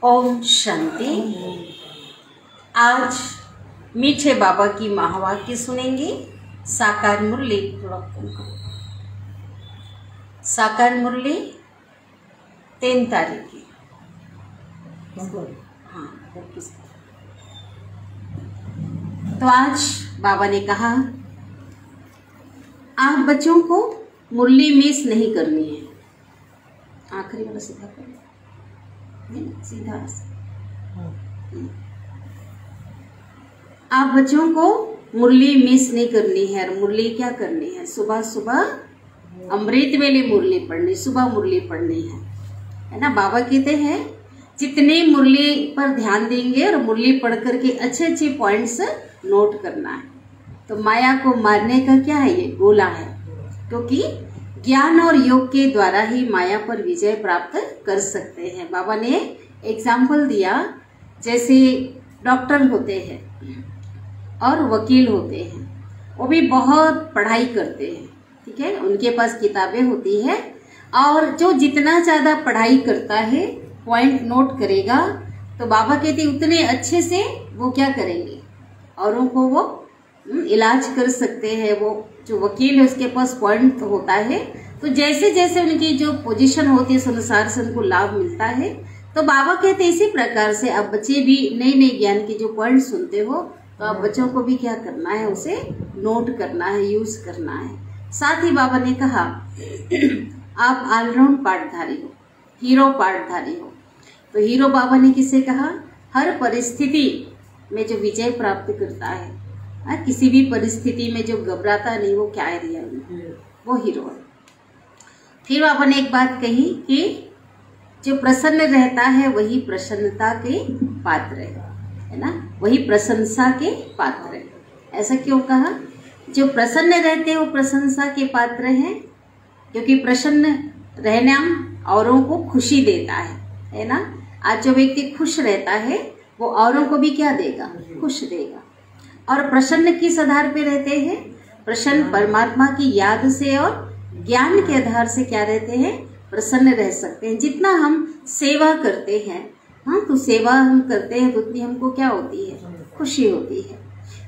ओम शांति। आज मीठे बाबा की महावाक्य सुनेंगे। साकार मुरली साकार मुरली 3 तारीख की। हाँ, तो आज बाबा ने कहा आप बच्चों को मुरली मिस नहीं करनी है। आखिरी वाला सीधा कर, सीधा। आप बच्चों को मुरली मिस नहीं करनी है। और मुरली क्या करनी है? सुबह सुबह अमृत वेले मुरली पढ़नी, सुबह मुरली पढ़नी है ना। बाबा कहते हैं जितने मुरली पर ध्यान देंगे और मुरली पढ़ करके अच्छे अच्छे पॉइंट्स नोट करना है। तो माया को मारने का क्या है? ये गोला है, क्योंकि ज्ञान और योग के द्वारा ही माया पर विजय प्राप्त कर सकते हैं। बाबा ने एग्जाम्पल दिया, जैसे डॉक्टर होते हैं और वकील होते हैं, वो भी बहुत पढ़ाई करते हैं, ठीक है, उनके पास किताबें होती है। और जो जितना ज़्यादा पढ़ाई करता है, पॉइंट नोट करेगा, तो बाबा कहते उतने अच्छे से वो क्या करेंगे, औरों को वो इलाज कर सकते हैं। वो जो वकील है उसके पास पॉइंट होता है, तो जैसे जैसे उनकी जो पोजीशन होती है संसार से उनको लाभ मिलता है। तो बाबा कहते इसी प्रकार से आप बच्चे भी नए नए ज्ञान के जो पॉइंट सुनते हो, तो आप बच्चों को भी क्या करना है, उसे नोट करना है, यूज करना है। साथ ही बाबा ने कहा आप ऑलराउंड पाठधारी हो, हीरो पाठधारी हो। तो हीरो बाबा ने किसे कहा? हर परिस्थिति में जो विजय प्राप्त करता है, किसी भी परिस्थिति में जो घबराता नहीं, वो क्या है? वो हीरो है। फिर बाबा ने एक बात कही कि जो प्रसन्न रहता है वही प्रसन्नता के पात्र है ना, वही प्रशंसा के पात्र है। ऐसा क्यों कहा? जो प्रसन्न रहते हैं वो प्रशंसा के पात्र हैं, क्योंकि प्रसन्न रहना औरों को खुशी देता है ना। आज जो व्यक्ति खुश रहता है वो औरों को भी क्या देगा? खुश देगा। और प्रसन्न किस आधार पे रहते हैं? प्रसन्न परमात्मा की याद से और ज्ञान के आधार से क्या रहते हैं? प्रसन्न रह सकते हैं। जितना हम सेवा करते हैं, हाँ, तो सेवा हम करते हैं तो उतनी हमको क्या होती है? खुशी होती है।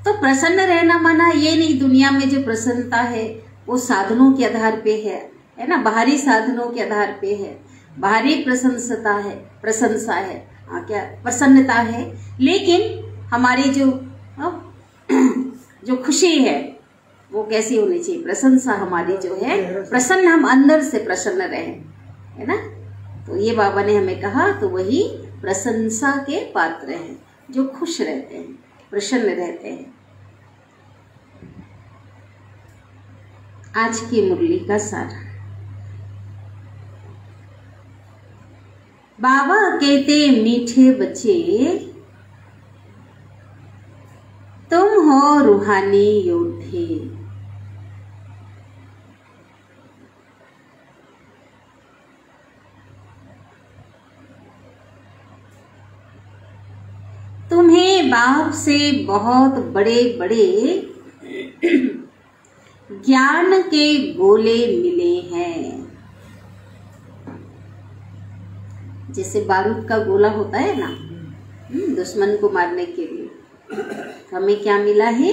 तो प्रसन्न रहना माना ये नहीं दुनिया में जो प्रसन्नता है वो साधनों के आधार पे है ना, बाहरी साधनों के आधार पे है, बाहरी प्रशंसता है, प्रशंसा है, क्या प्रसन्नता है। लेकिन हमारी जो खुशी है वो कैसी होनी चाहिए? प्रशंसा हमारी जो है, प्रसन्न, हम अंदर से प्रसन्न रहें, है ना। तो ये बाबा ने हमें कहा, तो वही प्रशंसा के पात्र हैं जो खुश रहते हैं, प्रसन्न रहते हैं। आज की मुरली का सार। बाबा कहते मीठे बच्चे तुम हो रूहानी योद्धे। तुम्हें बाप से बहुत बड़े बड़े ज्ञान के गोले मिले हैं। जैसे बारूद का गोला होता है ना, दुश्मन को मारने के लिए, हमें क्या मिला है?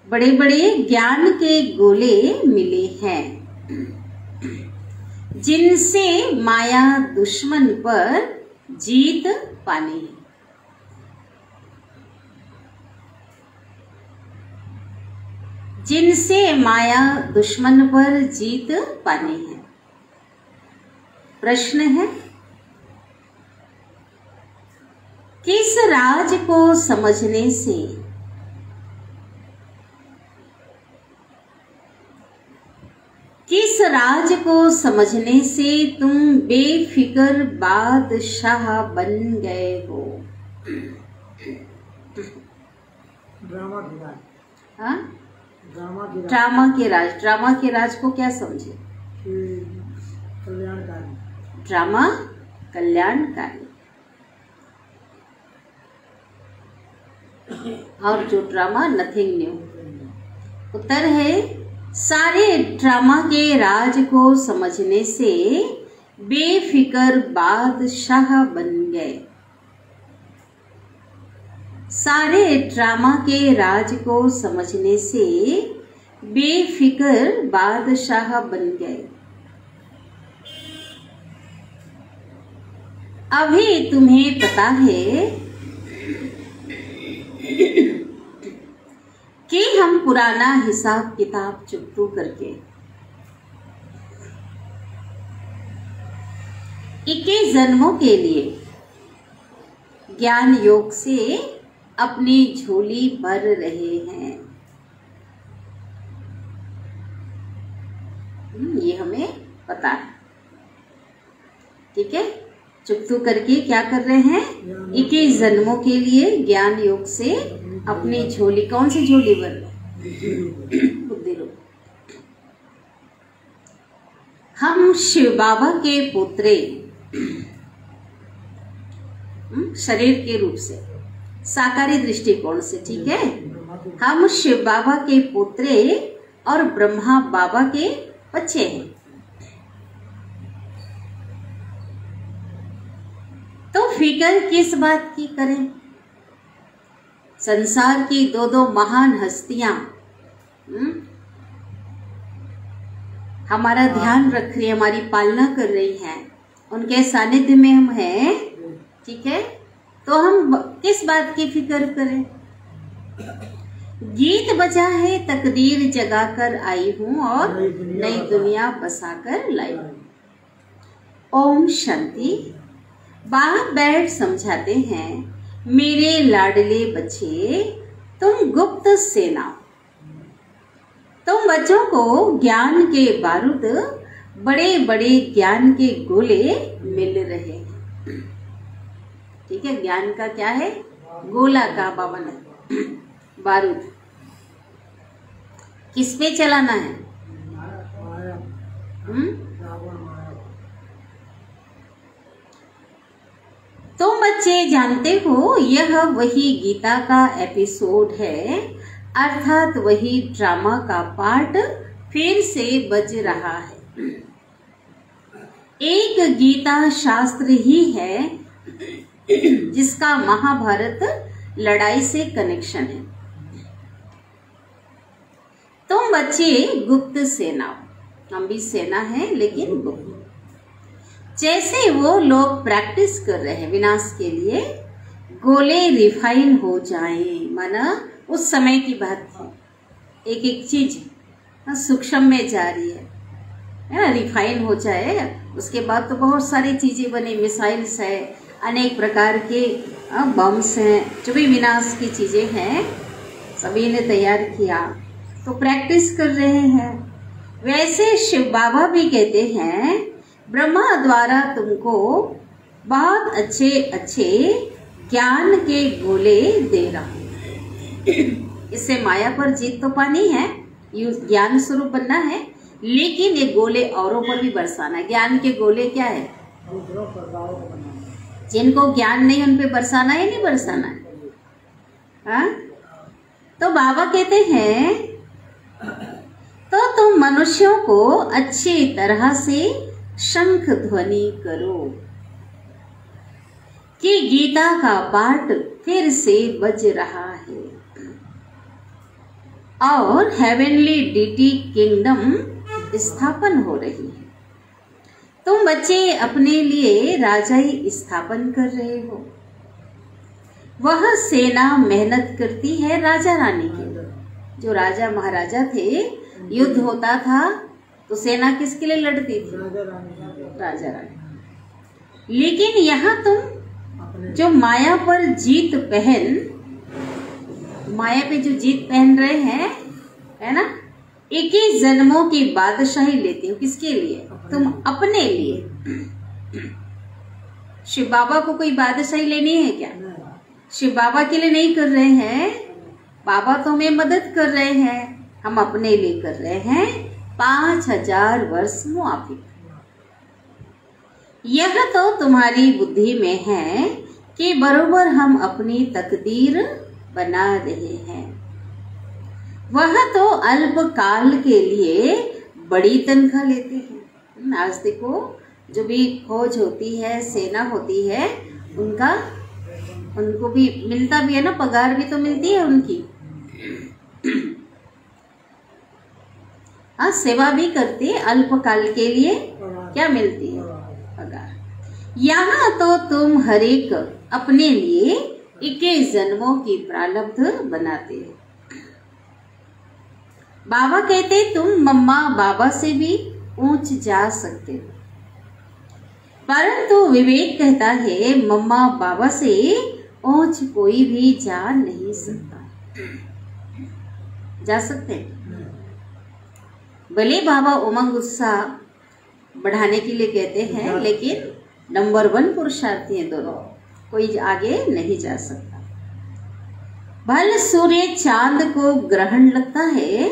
बड़े बड़े ज्ञान के गोले मिले हैं, जिनसे माया दुश्मन पर जीत पानी है। जिनसे माया दुश्मन पर जीत पानी है। प्रश्न है, किस राज को समझने से तुम बेफिक्र बादशाह बन गए हो? ड्रामा के राज को क्या समझे? ड्रामा कल्याणकारी। और जो ड्रामा नथिंग न्यू। उत्तर है सारे ड्रामा के राज को समझने से बेफिक्र बादशाह बन गए। सारे ड्रामा के राज को समझने से बेफिक्र बादशाह बन गए। अभी तुम्हें पता है कि हम पुराना हिसाब किताब चुकतू करके 21 जन्मों के लिए ज्ञान योग से अपनी झोली भर रहे हैं। ये हमें पता है, ठीक है। चुकतू करके क्या कर रहे हैं? 21 जन्मों के लिए ज्ञान योग से अपनी झोली, कौन सी झोली भर रहे? बुद्धि रूप। हम शिव बाबा के पुत्रे, शरीर के रूप से, साकारी दृष्टिकोण से, ठीक है। हम शिव बाबा के पुत्रे और ब्रह्मा बाबा के बच्चे हैं। तो फिक्र किस बात की करें? संसार की दो महान हस्तियां हमारा ध्यान रख रही है, हमारी पालना कर रही हैं, उनके सानिध्य में हम हैं, ठीक है। तो हम किस बात की फिक्र करें? गीत बजा है तकदीर जगाकर आई हूं और नई दुनिया बसाकर लाई हूं। ओम शांति। बाप बैठ समझाते हैं, मेरे लाडले बच्चे, तुम गुप्त सेना, तुम बच्चों को ज्ञान के बारूद, बड़े बड़े ज्ञान के गोले मिल रहे हैं, ठीक है। ज्ञान का क्या है? गोला का बावन है, बारूद। किस पे चलाना है? तुम बच्चे जानते हो यह वही गीता का एपिसोड है, अर्थात वही ड्रामा का पार्ट फिर से बज रहा है। एक गीता शास्त्र ही है जिसका महाभारत लड़ाई से कनेक्शन है। तुम बच्चे गुप्त सेना, हम भी सेना है लेकिन गुप्त। जैसे वो लोग प्रैक्टिस कर रहे हैं विनाश के लिए, गोले रिफाइन हो जाएं, माना उस समय की बात थी। एक एक चीज सूक्ष्म में जा रही है ना, रिफाइन हो जाए। उसके बाद तो बहुत सारी चीजें बनी, मिसाइल्स है, अनेक प्रकार के बम्स हैं, जो भी विनाश की चीजें हैं सभी ने तैयार किया, तो प्रैक्टिस कर रहे हैं। वैसे शिव बाबा भी कहते हैं, ब्रह्मा द्वारा तुमको बहुत अच्छे अच्छे ज्ञान के गोले दे रहा हूं। इससे माया पर जीत तो पानी है, ज्ञान स्वरूप बनना है, लेकिन ये गोले औरों पर भी बरसाना है। ज्ञान के गोले क्या है? जिनको ज्ञान नहीं उन पे बरसाना है, नहीं बरसाना है, हाँ? तो बाबा कहते हैं, तो तुम मनुष्यों को अच्छी तरह से शंख ध्वनि करो कि गीता का पाठ फिर से बज रहा है और हेवनली डिटी किंगडम स्थापन हो रही है। तुम बच्चे अपने लिए राजाई स्थापन कर रहे हो। वह सेना मेहनत करती है राजा रानी के लिए। जो राजा महाराजा थे, युद्ध होता था तो सेना किसके लिए लड़ती थी? राजा रानी। लेकिन यहाँ तुम जो माया पर जीत पहन, माया पे जो जीत पहन रहे हैं, है ना, 21 जन्मों की बादशाही लेते हो। किसके लिए? तुम अपने लिए। शिव बाबा को कोई बादशाही लेनी है क्या? शिव बाबा के लिए नहीं कर रहे हैं, बाबा तो हमें मदद कर रहे हैं, हम अपने लिए कर रहे हैं। 5000 वर्ष मुआफी। यह तो तुम्हारी बुद्धि में है कि बरोबर हम अपनी तकदीर बना रहे हैं। वह तो अल्प काल के लिए बड़ी तनख्वाह लेते हैं। आज देखो, जो भी खोज होती है, सेना होती है, उनका उनको भी मिलता भी है ना, पगार भी तो मिलती है उनकी। हाँ, सेवा भी करते, अल्पकाल के लिए क्या मिलती है? पगार। यहाँ तो तुम हर एक अपने लिए 21 जन्मों की प्रारब्ध बनाते हो। बाबा कहते तुम मम्मा बाबा से भी ऊंच जा सकते हो, परंतु विवेक कहता है मम्मा बाबा से ऊंच कोई भी जा नहीं सकता। जा सकते हैं? भले बाबा उमंग उत्साह बढ़ाने के लिए कहते हैं, लेकिन नंबर 1 पुरुषार्थी हैं दोनों, कोई आगे नहीं जा सकता। भले सूर्य चांद को ग्रहण लगता है,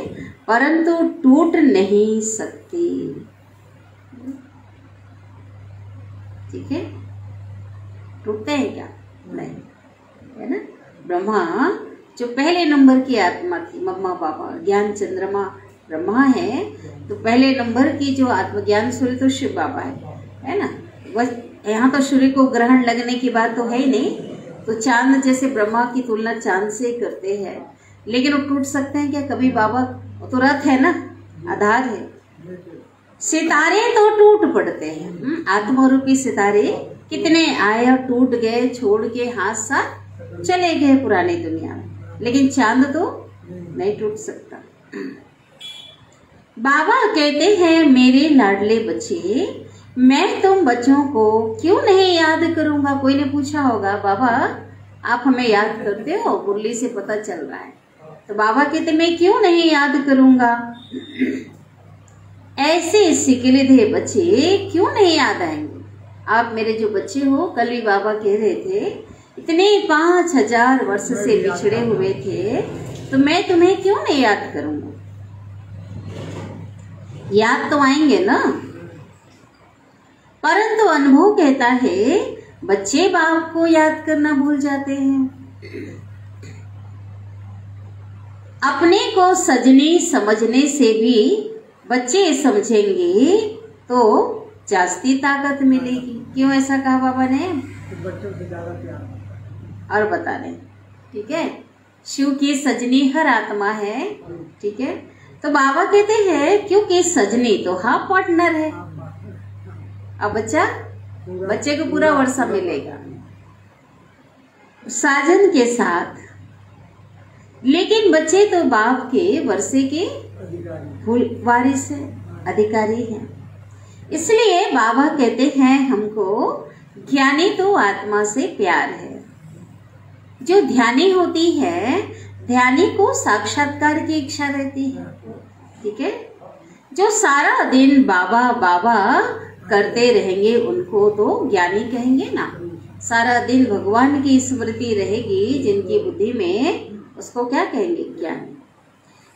परंतु टूट नहीं सकती। ठीक है? टूटते हैं क्या? नहीं, है ना। ब्रह्मा जो पहले नंबर की आत्मा थी, मम्मा बाबा, ज्ञान चंद्रमा ब्रह्मा है, तो पहले नंबर की जो आत्मज्ञान सूर्य तो शिव बाबा है ना। वह यहाँ तो सूर्य को ग्रहण लगने की बात तो है ही नहीं, तो चांद जैसे ब्रह्मा की तुलना चांद से करते हैं, लेकिन वो टूट सकते हैं क्या कभी? बाबा तो रथ है ना, आधार है। सितारे तो टूट पड़ते हैं, आत्मरूपी सितारे कितने आए और टूट गए, छोड़ के हाथ साथ चले गए पुरानी दुनिया में, लेकिन चांद तो नहीं टूट सकता। बाबा कहते हैं मेरे लाडले बच्चे, मैं तुम बच्चों को क्यों नहीं याद करूंगा। कोई ने पूछा होगा बाबा आप हमें याद करते हो? मुरली से पता चल रहा है। तो बाबा कहते मैं क्यों नहीं याद करूंगा। ऐसे सिकलेधे बच्चे क्यों नहीं याद आएंगे। आप मेरे जो बच्चे हो, कल भी बाबा कह रहे थे इतने 5000 वर्ष से बिछड़े हुए थे, तो मैं तुम्हें क्यों नहीं याद करूंगा। याद तो आएंगे ना, परंतु अनुभव कहता है बच्चे बाप को याद करना भूल जाते हैं। अपने को सजनी समझने से भी बच्चे समझेंगे तो जास्ती ताकत मिलेगी। क्यों ऐसा कहा बाबा ने? बच्चों से ज्यादा प्यार। और बता रहे, ठीक है, शिव की सजनी हर आत्मा है, ठीक है। तो बाबा कहते हैं क्योंकि सजनी तो हाँ पार्टनर है। अब बच्चे को पूरा वर्षा मिलेगा साजन के साथ, लेकिन बच्चे तो बाप के वर्षे के वारिस है, अधिकारी हैं। इसलिए बाबा कहते हैं हमको ज्ञानी तो आत्मा से प्यार है। जो ध्यानी होती है, ध्यानी को साक्षात्कार की इच्छा रहती है, ठीक है। जो सारा दिन बाबा बाबा करते रहेंगे उनको तो ज्ञानी कहेंगे ना। सारा दिन भगवान की स्मृति रहेगी जिनकी बुद्धि में, उसको क्या कहेंगे? ज्ञानी।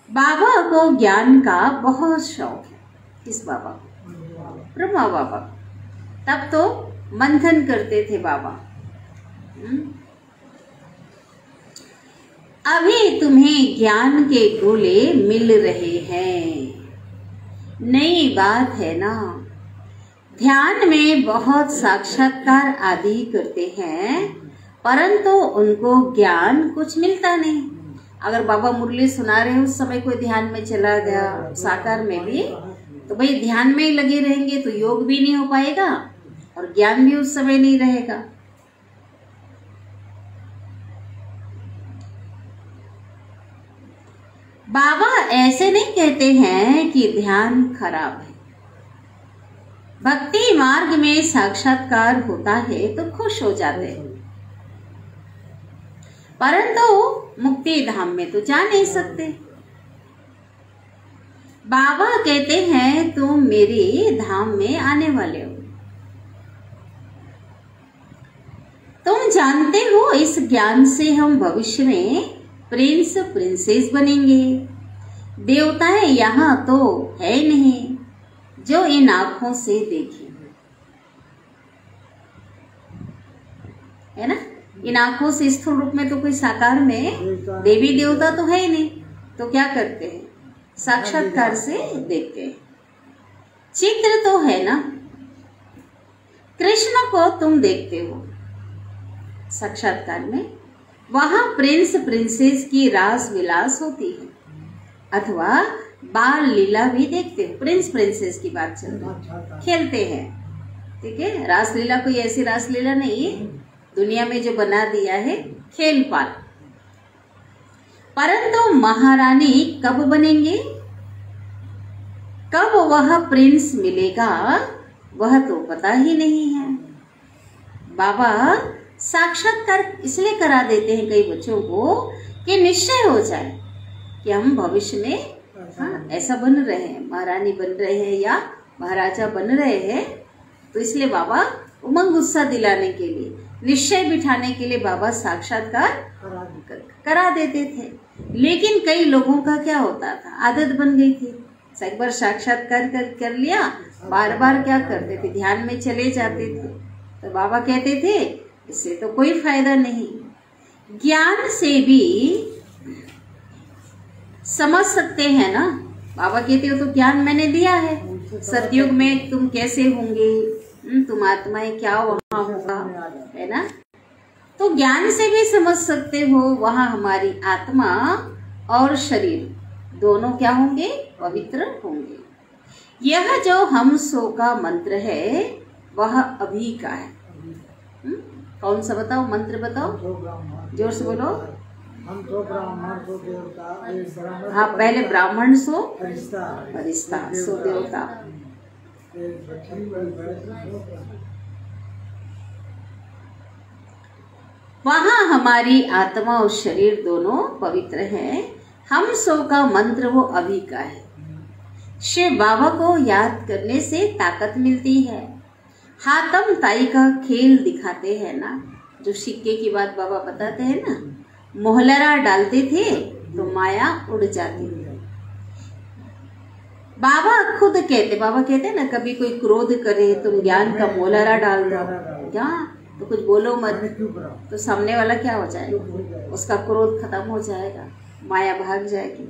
बाबा को ज्ञान का बहुत शौक है। किस बाबा? ब्रह्मा बाबा। तब तो मंथन करते थे बाबा। अभी तुम्हें ज्ञान के गोले मिल रहे हैं, नई बात है ना। ध्यान में बहुत साक्षात्कार आदि करते हैं, परंतु उनको ज्ञान कुछ मिलता नहीं। अगर बाबा मुरली सुना रहे उस समय कोई ध्यान में चला गया, साकार में भी, तो भाई ध्यान में ही लगे रहेंगे तो योग भी नहीं हो पाएगा और ज्ञान भी उस समय नहीं रहेगा। बाबा ऐसे नहीं कहते हैं कि ध्यान खराब है। भक्ति मार्ग में साक्षात्कार होता है तो खुश हो जाते हैं, परंतु मुक्ति धाम में तो जा नहीं सकते। बाबा कहते हैं तुम मेरे धाम में आने वाले हो। तुम जानते हो इस ज्ञान से हम भविष्य में प्रिंस प्रिंसेस बनेंगे। देवताएं यहाँ तो है नहीं जो इन आंखों से देखे, है ना। इन आंखों से स्थूल रूप में तो कोई साकार में देवी देवता तो है ही नहीं, तो क्या करते हैं? साक्षात्कार से देखते हैं। चित्र तो है ना। कृष्ण को तुम देखते हो, साक्षात्कार में, वहां प्रिंस प्रिंसेस की रास विलास होती है अथवा बाल लीला भी देखते हो। प्रिंस प्रिंसेस की बात चल रही, खेलते हैं, ठीक है। रासलीला कोई ऐसी रासलीला नहीं है, दुनिया में जो बना दिया है खेल पाल। परंतु महारानी कब बनेंगे, कब वह प्रिंस मिलेगा, वह तो पता ही नहीं है। बाबा साक्षात्कार इसलिए करा देते हैं कई बच्चों को कि निश्चय हो जाए कि हम भविष्य में ऐसा बन रहे हैं, महारानी बन रहे हैं या महाराजा बन रहे हैं। तो इसलिए बाबा उमंग उत्साह दिलाने के लिए, निश्चय बिठाने के लिए बाबा साक्षात्कार करा देते थे। लेकिन कई लोगों का क्या होता था, आदत बन गई थी, एक बार साक्षात्कार कर लिया, बार बार क्या करते थे, ध्यान में चले जाते थे। तो बाबा कहते थे इससे तो कोई फायदा नहीं, ज्ञान से भी समझ सकते हैं ना। बाबा कहते हो तो ज्ञान मैंने दिया है, सतयुग में तुम कैसे होंगे, तुम आत्माएं क्या वहां होगा, है ना। तो ज्ञान से भी समझ सकते हो, वहां हमारी आत्मा और शरीर दोनों क्या होंगे, पवित्र होंगे। यह जो हम सो का मंत्र है वह अभी का है। कौन सा बताओ, मंत्र बताओ, जोर से बोलो। हम तो ब्राह्मण सो देवता, हाँ पहले ब्राह्मण सो फरिश्ता सो देवता। वहाँ हमारी आत्मा और शरीर दोनों पवित्र हैं। हम सो का मंत्र वो अभी का है। शिव बाबा को याद करने से ताकत मिलती है। हातम ताई का खेल दिखाते हैं ना, जो सिक्के की बात बाबा बताते हैं ना, मोहलरा डालते थे तो माया उड़ जाती थी। बाबा खुद कहते ना, कभी कोई क्रोध करे तुम ज्ञान का मोहलरा डाल दो, क्या तो कुछ बोलो मत, तो सामने वाला क्या हो जाएगा, उसका क्रोध खत्म हो जाएगा, माया भाग जाएगी।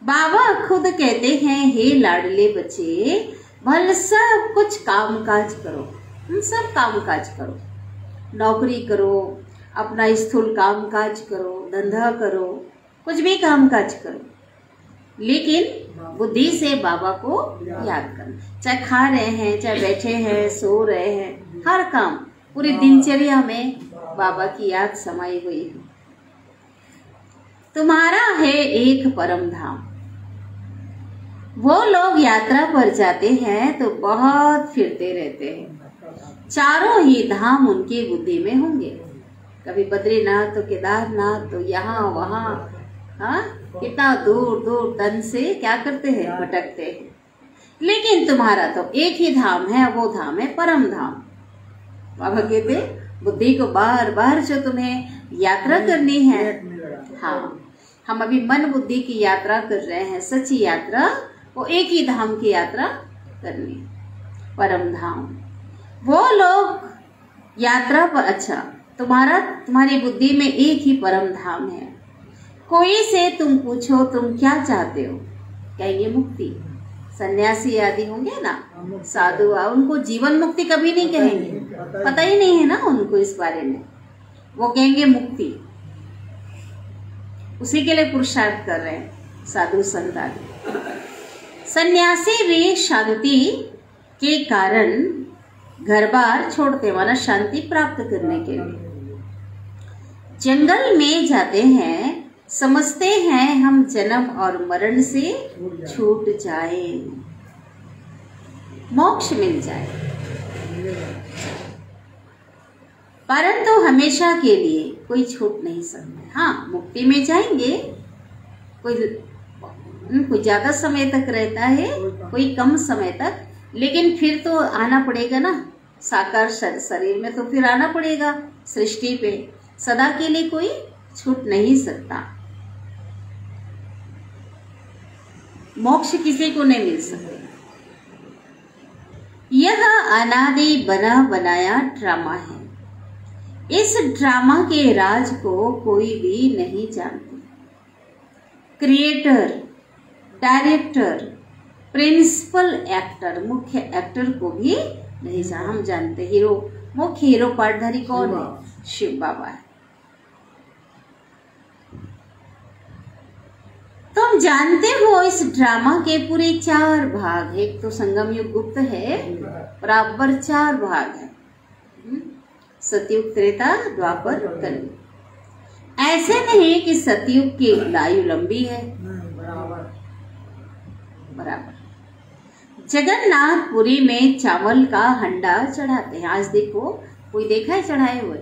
बाबा खुद कहते हैं, हे लाडले बच्चे, भले सब कुछ काम काज करो, सब काम काज करो, नौकरी करो, अपना स्थूल काम काज करो, धंधा करो, कुछ भी काम काज करो, लेकिन बुद्धि से बाबा को याद करना। चाहे खा रहे हैं, चाहे बैठे हैं, सो रहे हैं, हर काम पूरी दिनचर्या में बाबा की याद समाई हुई है। तुम्हारा है एक परम धाम। वो लोग यात्रा पर जाते हैं तो बहुत फिरते रहते हैं, चारों ही धाम उनकी बुद्धि में होंगे, कभी बद्रीनाथ तो केदारनाथ तो यहाँ वहाँ, हाँ कितना दूर दूर तन से क्या करते हैं, भटकते हैं। लेकिन तुम्हारा तो एक ही धाम है, वो धाम है परम धाम। बाबा कहते बुद्धि को बार बार जो तुम्हें यात्रा करनी है, हाँ हम अभी मन बुद्धि की यात्रा कर रहे हैं, सच्ची यात्रा वो एक ही धाम की यात्रा करनी, परम धाम। वो लोग यात्रा पर, अच्छा तुम्हारी बुद्धि में एक ही परम धाम है। कोई से तुम पूछो तुम क्या चाहते हो, कहेंगे मुक्ति। सन्यासी आदि होंगे ना, साधु, उनको जीवन मुक्ति कभी नहीं कहेंगे, पता ही नहीं है ना उनको इस बारे में, वो कहेंगे मुक्ति। उसी के लिए पुरुषार्थ कर रहे हैं साधु संत आदि। सन्यासी भी शांति के कारण घर बार छोड़ते, माना शांति प्राप्त करने के लिए जंगल में जाते हैं, समझते हैं हम जन्म और मरण से छूट जाए, मोक्ष मिल जाए। परंतु हमेशा के लिए कोई छूट नहीं सकता। हाँ मुक्ति में जाएंगे, कोई ज्यादा समय तक रहता है, कोई कम समय तक, लेकिन फिर तो आना पड़ेगा ना साकार शरीर में, तो फिर आना पड़ेगा सृष्टि पे। सदा के लिए कोई छूट नहीं सकता, मोक्ष किसी को नहीं मिल सकता। यह अनादि बना बनाया ड्रामा है। इस ड्रामा के राज को कोई भी नहीं जानता। क्रिएटर, डायरेक्टर, प्रिंसिपल एक्टर, मुख्य एक्टर को भी नहीं जान, हम जानते। हीरो, मुख्य हीरो पार्टधारी कौन है? शिव बाबा है। तुम जानते हो इस ड्रामा के पूरे 4 भाग है। एक तो संगम युग गुप्त है, बराबर 4 भाग है, सतयुग, त्रेता, द्वापर, कलयुग। ऐसे नहीं कि सतयुग की आयु लंबी है, बराबर। जगन्नाथपुरी में चावल का हंडा चढ़ाते हैं। आज देखो, कोई देखा है चढ़ाए हुए?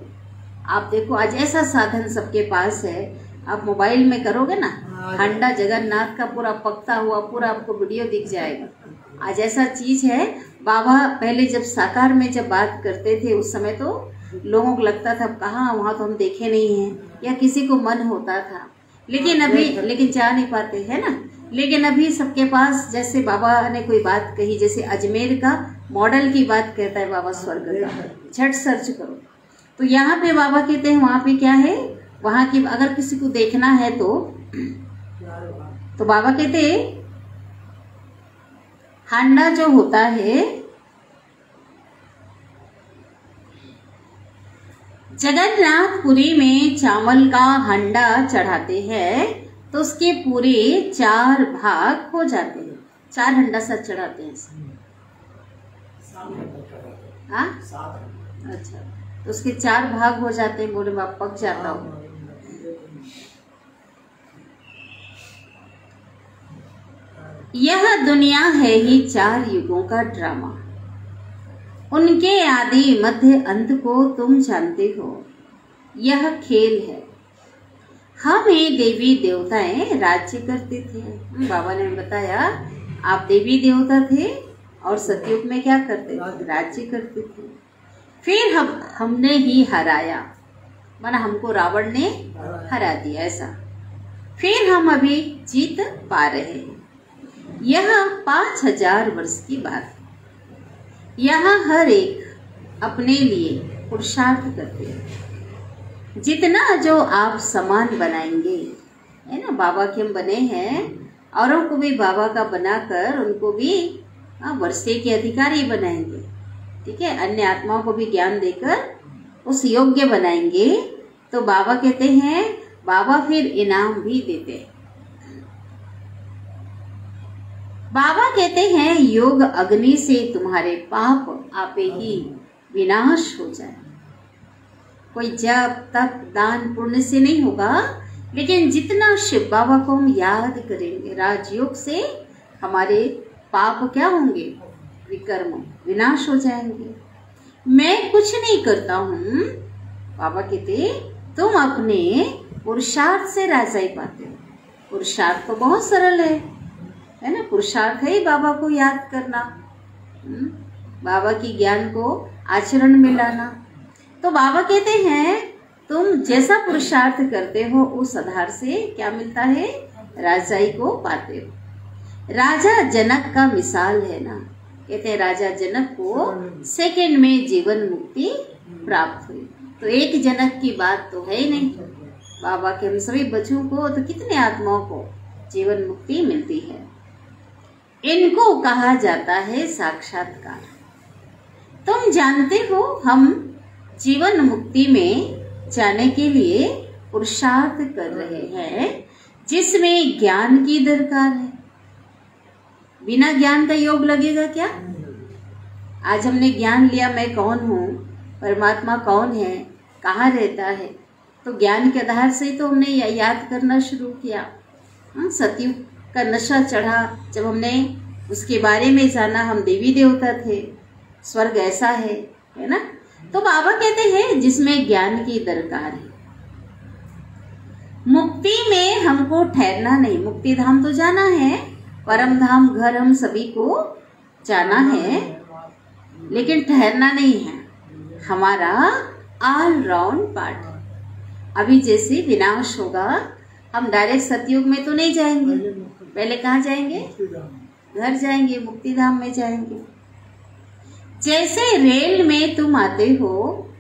आप देखो, आज ऐसा साधन सबके पास है, आप मोबाइल में करोगे ना, हंडा जगन्नाथ का पूरा पकता हुआ पूरा आपको वीडियो दिख जाएगा। आज ऐसा चीज है। बाबा पहले जब साकार में जब बात करते थे उस समय तो लोगों को लगता था कहाँ, वहां तो हम देखे नहीं हैं, या किसी को मन होता था, लेकिन जा नहीं पाते है ना। लेकिन अभी सबके पास, जैसे बाबा ने कोई बात कही, जैसे अजमेर का मॉडल की बात कहता है बाबा स्वर्ग का, झट सर्च करो तो यहाँ पे बाबा कहते हैं वहां पे क्या है, वहां की अगर किसी को देखना है तो बाबा कहते हांडा जो होता है, जगन्नाथपुरी में चावल का हंडा चढ़ाते हैं तो उसके पूरे 4 भाग हो जाते हैं। 4 हंडा साथ चढ़ाते हैं। हाँ, अच्छा, तो उसके 4 भाग हो जाते हैं। बोले बाप पक जाता हूँ। यह दुनिया है ही 4 युगों का ड्रामा। उनके आदि मध्य अंत को तुम जानते हो। यह खेल है। हम ही देवी देवताएं राज्य करते थे। बाबा ने बताया आप देवी देवता थे और सतयुग में क्या करते थे, राज्य करते थे। फिर हमने ही हराया, माना हमको रावण ने हरा दिया ऐसा। फिर हम अभी जीत पा रहे हैं। यह 5000 वर्ष की बात है। यहाँ हर एक अपने लिए पुरुषार्थ करते हैं। जितना जो आप समान बनाएंगे, है ना, बाबा के हम बने हैं, औरों को भी बाबा का बनाकर उनको भी वर्षे के अधिकारी बनाएंगे। ठीक है, अन्य आत्माओं को भी ज्ञान देकर उस योग्य बनाएंगे तो बाबा कहते हैं, बाबा फिर इनाम भी देते हैं। बाबा कहते हैं योग अग्नि से तुम्हारे पाप आपे ही विनाश हो जाए। कोई जप तप दान पुण्य से नहीं होगा, लेकिन जितना शिव बाबा को हम याद करेंगे, राजयोग से हमारे पाप क्या होंगे, विकर्म विनाश हो जाएंगे। मैं कुछ नहीं करता हूँ, बाबा कहते तुम अपने पुरुषार्थ से राजाई पाते हो। पुरुषार्थ तो बहुत सरल है ना, पुरुषार्थ है बाबा को याद करना, बाबा की ज्ञान को आचरण में लाना। तो बाबा कहते हैं तुम जैसा पुरुषार्थ करते हो उस आधार से क्या मिलता है, राजाई को पाते हो। राजा जनक का मिसाल है ना, कहते हैं राजा जनक को सेकंड में जीवन मुक्ति प्राप्त हुई। तो एक जनक की बात तो है ही नहीं, बाबा के हम सभी बच्चों को तो कितने आत्माओं को जीवन मुक्ति मिलती है। इनको कहा जाता है साक्षात्कार। तुम जानते हो हम जीवन मुक्ति में जाने के लिए पुरुषार्थ कर रहे हैं, जिसमें ज्ञान की दरकार है। बिना ज्ञान का योग लगेगा क्या? आज हमने ज्ञान लिया, मैं कौन हूँ, परमात्मा कौन है, कहाँ रहता है, तो ज्ञान के आधार से ही तो हमने याद करना शुरू किया। सतयुग का नशा चढ़ा, जब हमने उसके बारे में जाना, हम देवी देवता थे, स्वर्ग ऐसा है ना। तो बाबा कहते हैं जिसमें ज्ञान की दरकार है। मुक्ति में हमको ठहरना नहीं, मुक्ति धाम तो जाना है, परम धाम घर हम सभी को जाना है, लेकिन ठहरना नहीं है। हमारा ऑल राउंड पार्ट। अभी जैसे विनाश होगा, हम डायरेक्ट सतयुग में तो नहीं जाएंगे, पहले कहाँ जाएंगे, घर जाएंगे, मुक्ति धाम में जाएंगे। जैसे रेल में तुम आते हो,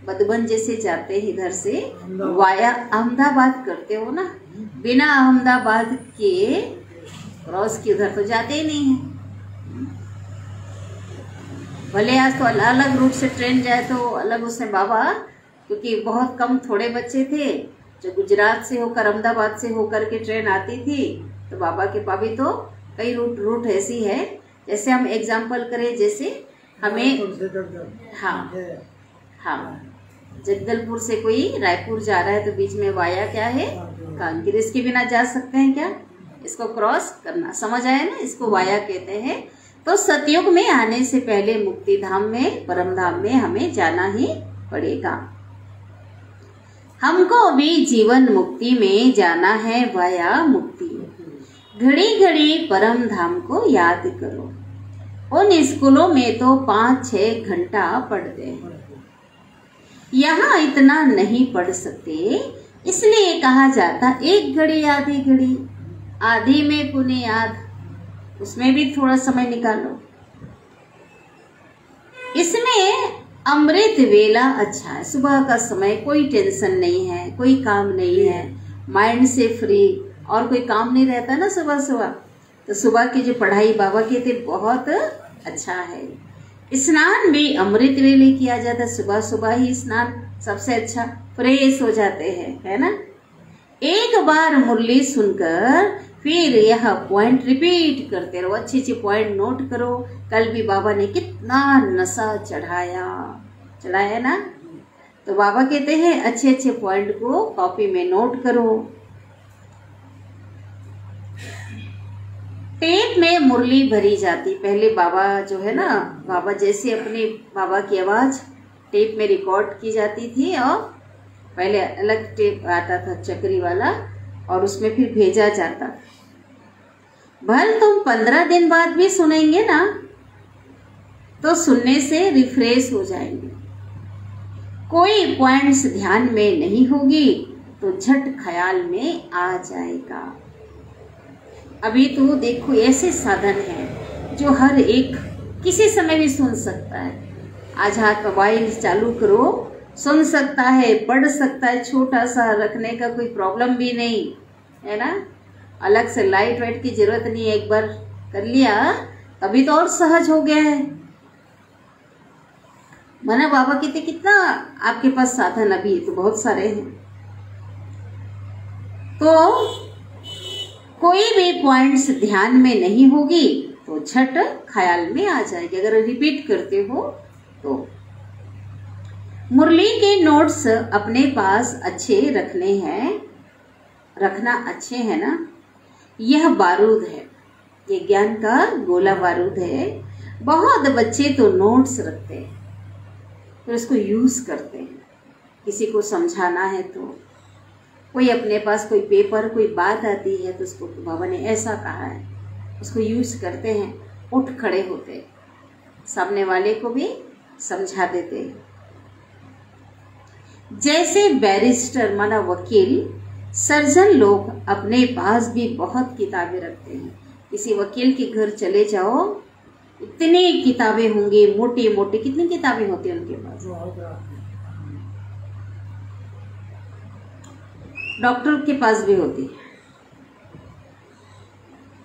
मधुबन जैसे जाते हैं इधर से वाया अहमदाबाद करते हो ना, बिना अहमदाबाद के क्रॉस के उधर तो जाते ही नहीं है। भले आज तो अलग अलग रूट से ट्रेन जाए तो अलग, उसमें बाबा क्योंकि बहुत कम थोड़े बच्चे थे। जो गुजरात से होकर, अहमदाबाद से होकर के ट्रेन आती थी, तो बाबा के पास तो कई रूट ऐसी है। जैसे हम एग्जाम्पल करें, जैसे हमें हाँ जगदलपुर से कोई रायपुर जा रहा है तो बीच में वाया क्या है, कांकेर। इसके बिना जा सकते हैं क्या? इसको क्रॉस करना, समझ आया ना, इसको वाया कहते हैं। तो सतयुग में आने से पहले मुक्ति धाम में, परम धाम में हमें जाना ही पड़ेगा। हमको भी जीवन मुक्ति में जाना है वाया मुक्ति। घड़ी घड़ी परम धाम को याद करो। उन स्कूलों में तो 5-6 घंटा पढ़ते हैं, यहाँ इतना नहीं पढ़ सकते, इसलिए कहा जाता 1 घड़ी आधी घड़ी, आधी में पुण्य याद, उसमें भी थोड़ा समय निकालो। इसमें अमृत वेला अच्छा है, सुबह का समय, कोई टेंशन नहीं है, कोई काम नहीं है, माइंड से फ्री, और कोई काम नहीं रहता ना सुबह सुबह। तो सुबह की जो पढ़ाई बाबा की थी बहुत अच्छा है। स्नान भी अमृत वेले किया जाता है, सुबह सुबह ही स्नान सबसे अच्छा, फ्रेश हो जाते हैं, है ना। एक बार मुरली सुनकर फिर यह पॉइंट रिपीट करते रहो, अच्छे अच्छे पॉइंट नोट करो। कल भी बाबा ने कितना नशा चढ़ाया ना। तो बाबा कहते हैं अच्छे अच्छे पॉइंट को कॉपी में नोट करो। टेप में मुरली भरी जाती, पहले बाबा जो है ना, बाबा जैसे अपने बाबा की आवाज टेप में रिकॉर्ड की जाती थी, और पहले अलग टेप आता था चक्री वाला, और उसमें फिर भेजा जाता। भल तुम 15 दिन बाद भी सुनेंगे ना, तो सुनने से रिफ्रेश हो जाएंगे। कोई पॉइंट्स ध्यान में नहीं होगी तो झट ख्याल में आ जाएगा। अभी तो देखो ऐसे साधन हैं जो हर एक किसी समय भी सुन सकता है। आज हाथ मोबाइल चालू करो, सुन सकता है, पढ़ सकता है, छोटा सा रखने का कोई प्रॉब्लम भी नहीं है ना। अलग से लाइट वाइट की जरूरत नहीं है, एक बार कर लिया तभी तो और सहज हो गया है। माना बाबा कहते कितना आपके पास साधन अभी तो बहुत सारे हैं। तो कोई भी पॉइंट्स ध्यान में नहीं होगी तो झट ख्याल में आ जाएगी अगर रिपीट करते हो तो। मुरली के नोट्स अपने पास अच्छे रखना अच्छे है ना। यह बारूद है, ये ज्ञान का गोला बारूद है। बहुत बच्चे तो नोट्स रखते हैं फिर उसको यूज करते हैं। किसी को समझाना है तो कोई अपने पास कोई पेपर कोई बात आती है तो उसको बाबा ने ऐसा कहा है, उसको यूज करते हैं, उठ खड़े होते हैं, सामने वाले को भी समझा देते हैं। जैसे बैरिस्टर माना वकील, सर्जन लोग अपने पास भी बहुत किताबें रखते हैं। किसी वकील के घर चले जाओ, इतनी किताबें होंगी, मोटी मोटी कितनी किताबें होती हैं उनके पास। डॉक्टर के पास भी होती है।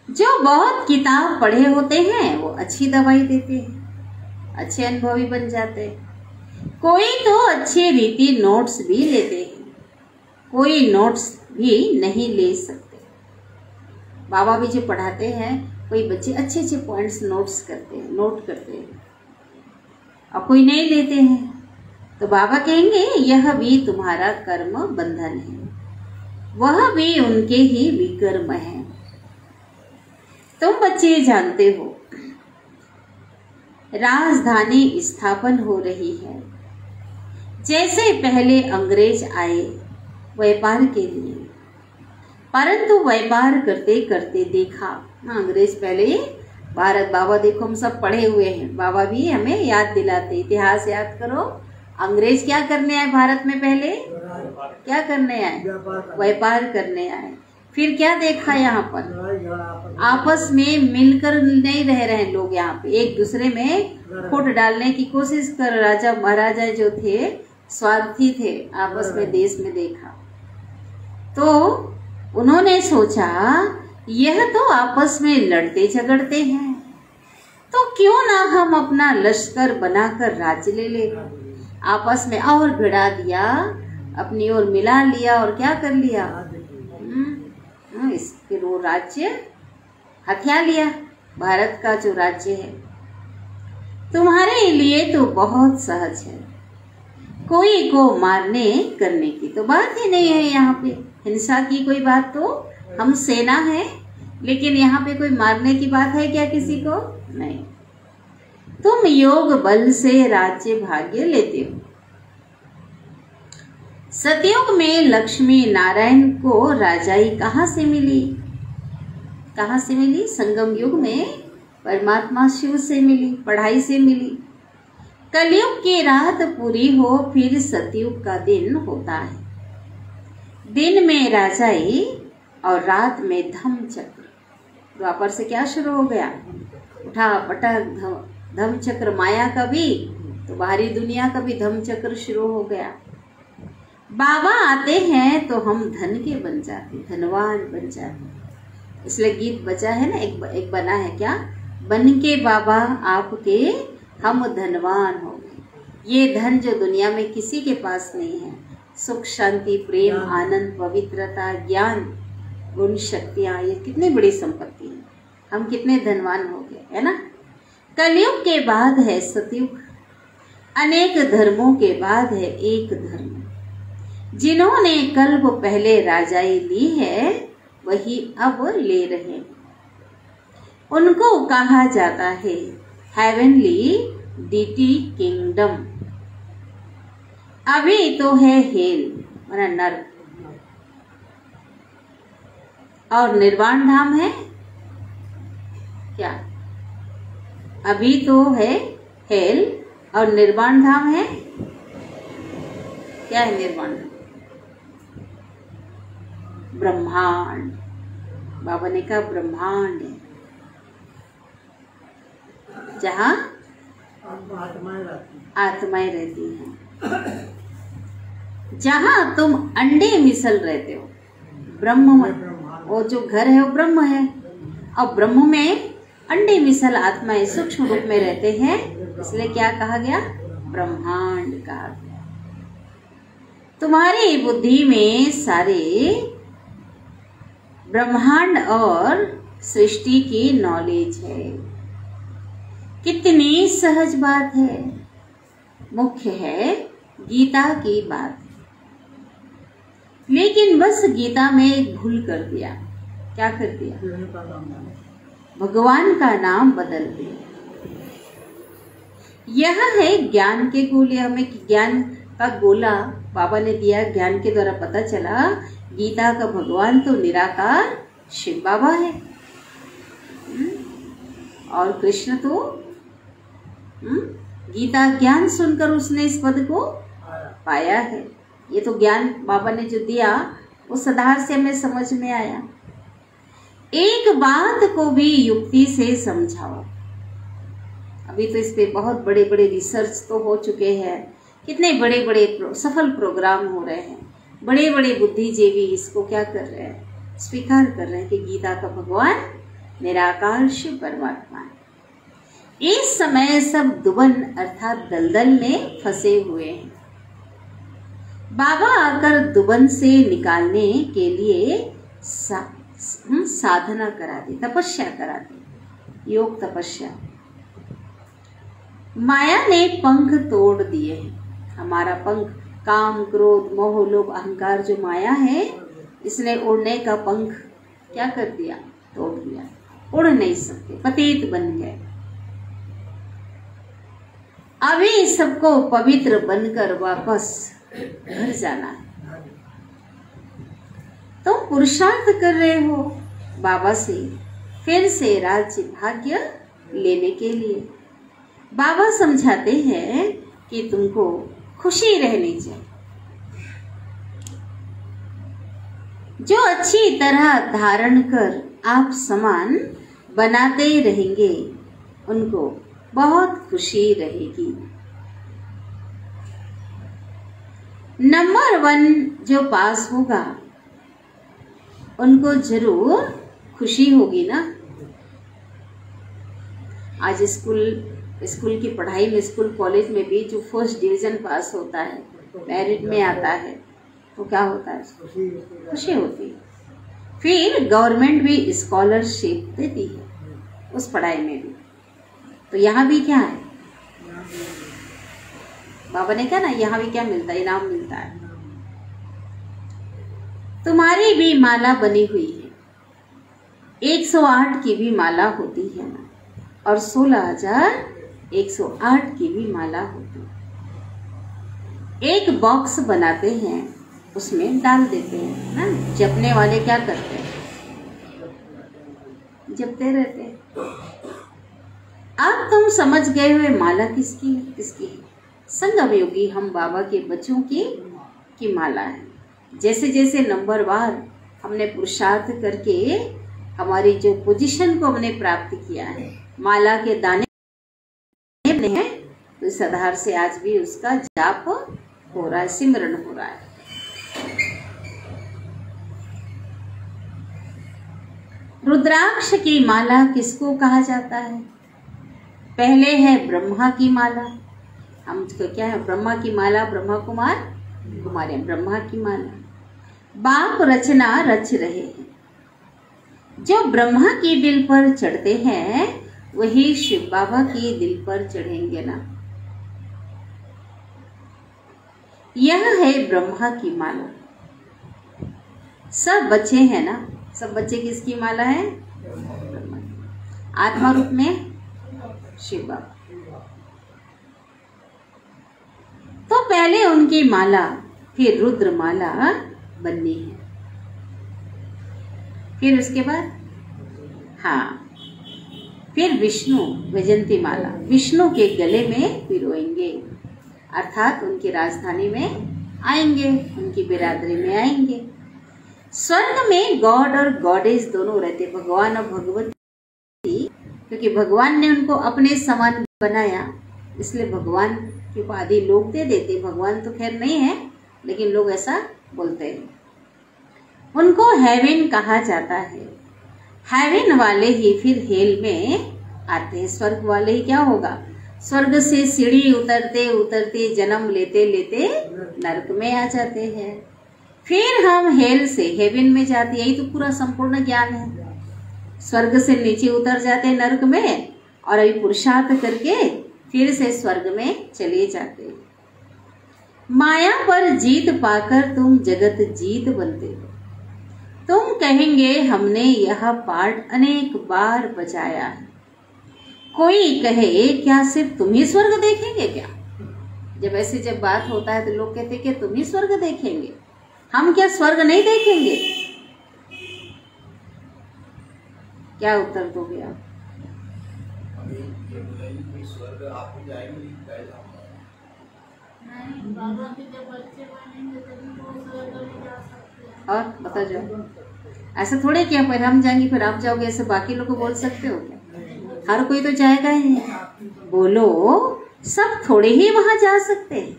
जो बहुत किताब पढ़े होते हैं वो अच्छी दवाई देते हैं, अच्छे अनुभवी बन जाते हैं। कोई तो अच्छे रीति नोट्स भी लेते हैं, कोई नोट्स भी नहीं ले सकते। बाबा भी जो पढ़ाते हैं कोई बच्चे अच्छे अच्छे पॉइंट्स नोट करते हैं और कोई नहीं लेते हैं। तो बाबा कहेंगे यह भी तुम्हारा कर्म बंधन है, वह भी उनके ही विकर्म है। तुम बच्चे जानते हो राजधानी स्थापन हो रही है। जैसे पहले अंग्रेज आए व्यापार के लिए, परंतु व्यापार करते करते देखा अंग्रेज पहले भारत, बाबा देखो हम सब पढ़े हुए हैं, बाबा भी हमें याद दिलाते, इतिहास याद करो। अंग्रेज क्या करने आए भारत में? पहले क्या करने आए? व्यापार करने आए। फिर क्या देखा यहाँ पर? आपस में मिलकर नहीं रह रहे लोग, यहाँ पे एक दूसरे में फुट डालने की कोशिश कर। राजा महाराजा जो थे स्वार्थी थे, आपस में देश में देखा तो उन्होंने सोचा यह तो आपस में लड़ते झगड़ते हैं, तो क्यों ना हम अपना लश्कर बनाकर राज्य ले ले। आपस में और भिड़ा दिया, अपनी ओर मिला लिया और क्या कर लिया, फिर वो राज्य हथिया लिया। भारत का जो राज्य है तुम्हारे लिए तो बहुत सहज है, कोई को मारने करने की तो बात ही नहीं है। यहाँ पे हिंसा की कोई बात, तो हम सेना है, लेकिन यहाँ पे कोई मारने की बात है क्या किसी को? नहीं। तुम योग बल से राज्य भाग्य लेते हो। सतयुग में लक्ष्मी नारायण को राजाई कहाँ से मिली? कहाँ से मिली? संगम युग में परमात्मा शिव से मिली, पढ़ाई से मिली। कलयुग की रात पूरी हो फिर सतयुग का दिन होता है। दिन में राजाई और रात में धम चक्र। द्वापर से क्या शुरू हो गया? उठा पटक धम चक्र, माया का भी तो बाहरी दुनिया का भी धम चक्र शुरू हो गया। बाबा आते हैं तो हम धन के बन जाते, धनवान बन जाते। इसलिए गीत बचा है ना, एक बना है क्या, बन के बाबा आपके हम धनवान हो गए। ये धन जो दुनिया में किसी के पास नहीं है, सुख शांति प्रेम आनंद पवित्रता ज्ञान गुण शक्तियाँ, ये कितनी बड़ी संपत्ति है। हम कितने धनवान हो गए, है ना। कलयुग के बाद है सतयुग, अनेक धर्मों के बाद है एक धर्म। जिन्होंने कल्प पहले राजाई ली है वही अब ले रहे हैं। उनको कहा जाता है हेवनली डिटी किंगडम। अभी तो है हेल माना नर्क, और निर्वाण धाम है क्या? अभी तो है हेल और निर्वाण धाम है क्या? है निर्वाण धाम ब्रह्मांड। बाबा ने कहा ब्रह्मांड है जहाँ आत्माएं रहती हैं, जहाँ तुम अंडे मिसल रहते हो। ब्रह्म में वो जो घर है वो ब्रह्म है, और ब्रह्म में अंडे मिसल आत्माएं सूक्ष्म रूप में रहते हैं, इसलिए क्या कहा गया? ब्रह्मांड कहा गया। तुम्हारी बुद्धि में सारे ब्रह्मांड और सृष्टि की नॉलेज है। कितनी सहज बात है। मुख्य है गीता की बात, लेकिन बस गीता में एक भूल कर दिया। क्या कर दिया? भगवान का नाम बदल दिया। यह है ज्ञान के गोले। हमें ज्ञान का गोला बाबा ने दिया, ज्ञान के द्वारा पता चला गीता का भगवान तो निराकार शिव बाबा है, और कृष्ण तो गीता ज्ञान सुनकर उसने इस पद को पाया है। ये तो ज्ञान बाबा ने जो दिया वो सदार से हमें समझ में आया। एक बात को भी युक्ति से समझाओ। अभी तो इस पे बहुत बड़े बड़े रिसर्च तो हो चुके हैं, कितने बड़े बड़े सफल प्रोग्राम हो रहे हैं। बड़े बड़े बुद्धिजीवी इसको क्या कर रहे हैं? स्वीकार कर रहे हैं कि गीता का भगवान निराकार शिव परमात्मा है। इस समय सब दुबन अर्थात दलदल में फंसे हुए हैं। बाबा आकर दुबन से निकालने के लिए साधना करा दी, तपस्या करा दी, योग तपस्या। माया ने पंख तोड़ दिए हैं। हमारा पंख काम क्रोध मोह लोभ अहंकार जो माया है, इसने उड़ने का पंख क्या कर दिया? तोड़ दिया। उड़ नहीं सकते, पतित बन गए। अभी सबको पवित्र बनकर वापस घर जाना है। तुम पुरुषार्थ कर रहे हो बाबा से फिर से राज्य भाग्य लेने के लिए। बाबा समझाते हैं कि तुमको खुशी रहनी चाहिए। जो अच्छी तरह धारण कर आप समान बनाते रहेंगे, उनको बहुत खुशी रहेगी। नंबर 1 जो पास होगा उनको जरूर खुशी होगी ना। आज स्कूल स्कूल की पढ़ाई में, स्कूल कॉलेज में भी जो फर्स्ट डिवीजन पास होता है, मेरिट में आता है, तो क्या होता है, खुशी होती है। फिर गवर्नमेंट भी स्कॉलरशिप देती है उस पढ़ाई में भी। तो यहाँ भी क्या है, बाबा ने कहा ना, यहाँ भी क्या मिलता है, इनाम मिलता है। तुम्हारी भी माला बनी हुई है, 108 की भी माला होती है ना, और 16,108 की भी माला होती है। एक बॉक्स बनाते हैं, उसमें डाल देते हैं ना। जपने वाले क्या करते हैं, जपते रहते हैं। अब तुम समझ गए हुए माला किसकी है, किसकी है? संगम योगी हम बाबा के बच्चों की माला है। जैसे जैसे नंबर वार हमने पुरुषार्थ करके हमारी जो पोजीशन को हमने प्राप्त किया है, माला के दाने हैं, तो इस आधार से आज भी उसका जाप हो रहा है, सिमरन हो रहा है। रुद्राक्ष की माला किसको कहा जाता है? पहले है ब्रह्मा की माला। हम क्या है, ब्रह्मा की माला, ब्रह्मा कुमार कुमारी, ब्रह्मा की माला। बाप रचना रच रहे हैं। जो ब्रह्मा की दिल पर चढ़ते हैं वही शिव बाबा की दिल पर चढ़ेंगे ना। यह है ब्रह्मा की माला। सब बच्चे हैं ना, सब बच्चे किसकी माला है? आत्मा रूप में शिव बाबा। तो पहले उनकी माला, फिर रुद्र माला बननी है। फिर उसके बाद फिर विष्णु वैजंती माला विष्णु के गले में पिरोएंगे, अर्थात उनकी राजधानी में आएंगे, उनकी बिरादरी में आएंगे। स्वर्ग में गॉड और गॉडेस दोनों रहते, भगवान और भगवती, क्योंकि भगवान ने उनको अपने समान बनाया, इसलिए भगवान की उपाधि लोग दे देते। भगवान तो खैर नहीं है, लेकिन लोग ऐसा बोलते हैं। उनको हेवन कहा जाता है। हेवन वाले ही फिर हेल में आते हैं। स्वर्ग वाले ही क्या होगा, स्वर्ग से सीढ़ी उतरते उतरते जन्म लेते लेते नरक में आ जाते हैं। फिर हम हेल से हेवन में जाते, यही तो पूरा संपूर्ण ज्ञान है। स्वर्ग से नीचे उतर जाते हैं नरक में, और अभी पुरुषार्थ करके फिर से स्वर्ग में चले जाते। माया पर जीत पाकर तुम जगत जीत बनते हो। तुम कहेंगे हमने यह पाठ अनेक बार बजाया है। कोई कहे क्या सिर्फ तुम ही स्वर्ग देखेंगे क्या? जब बात होता है तो लोग कहते कि तुम ही स्वर्ग देखेंगे, हम क्या स्वर्ग नहीं देखेंगे? क्या उत्तर दोगे आप? स्वर्ग आप जाएंगे, बाबा के जब बच्चे बनेंगे तभी वो स्वर्ग में जा सकते हैं। और बता जाओ, ऐसा थोड़े क्या फिर हम जाएंगे फिर आप जाओगे, ऐसे बाकी लोग को बोल सकते हो क्या? हर कोई तो जाएगा ही नहीं। बोलो, सब थोड़े ही वहां जा सकते हैं।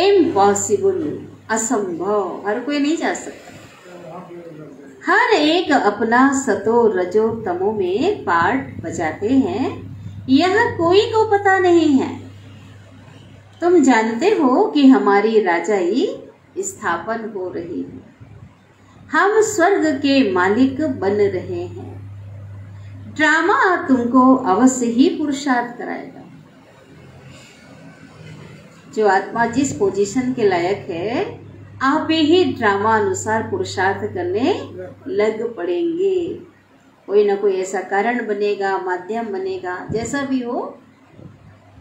इम्पॉसिबल, असंभव, हर कोई नहीं जा सकता। हर एक अपना सतो रजो तमो में पार्ट बजाते हैं, यह कोई को पता नहीं है। तुम जानते हो कि हमारी राजाई स्थापन हो रही है, हम स्वर्ग के मालिक बन रहे हैं। ड्रामा तुमको अवश्य ही पुरुषार्थ कराएगा। जो आत्मा जिस पोजीशन के लायक है, आप ही ड्रामा अनुसार पुरुषार्थ करने लग पड़ेंगे। कोई ना कोई ऐसा कारण बनेगा, माध्यम बनेगा, जैसा भी हो।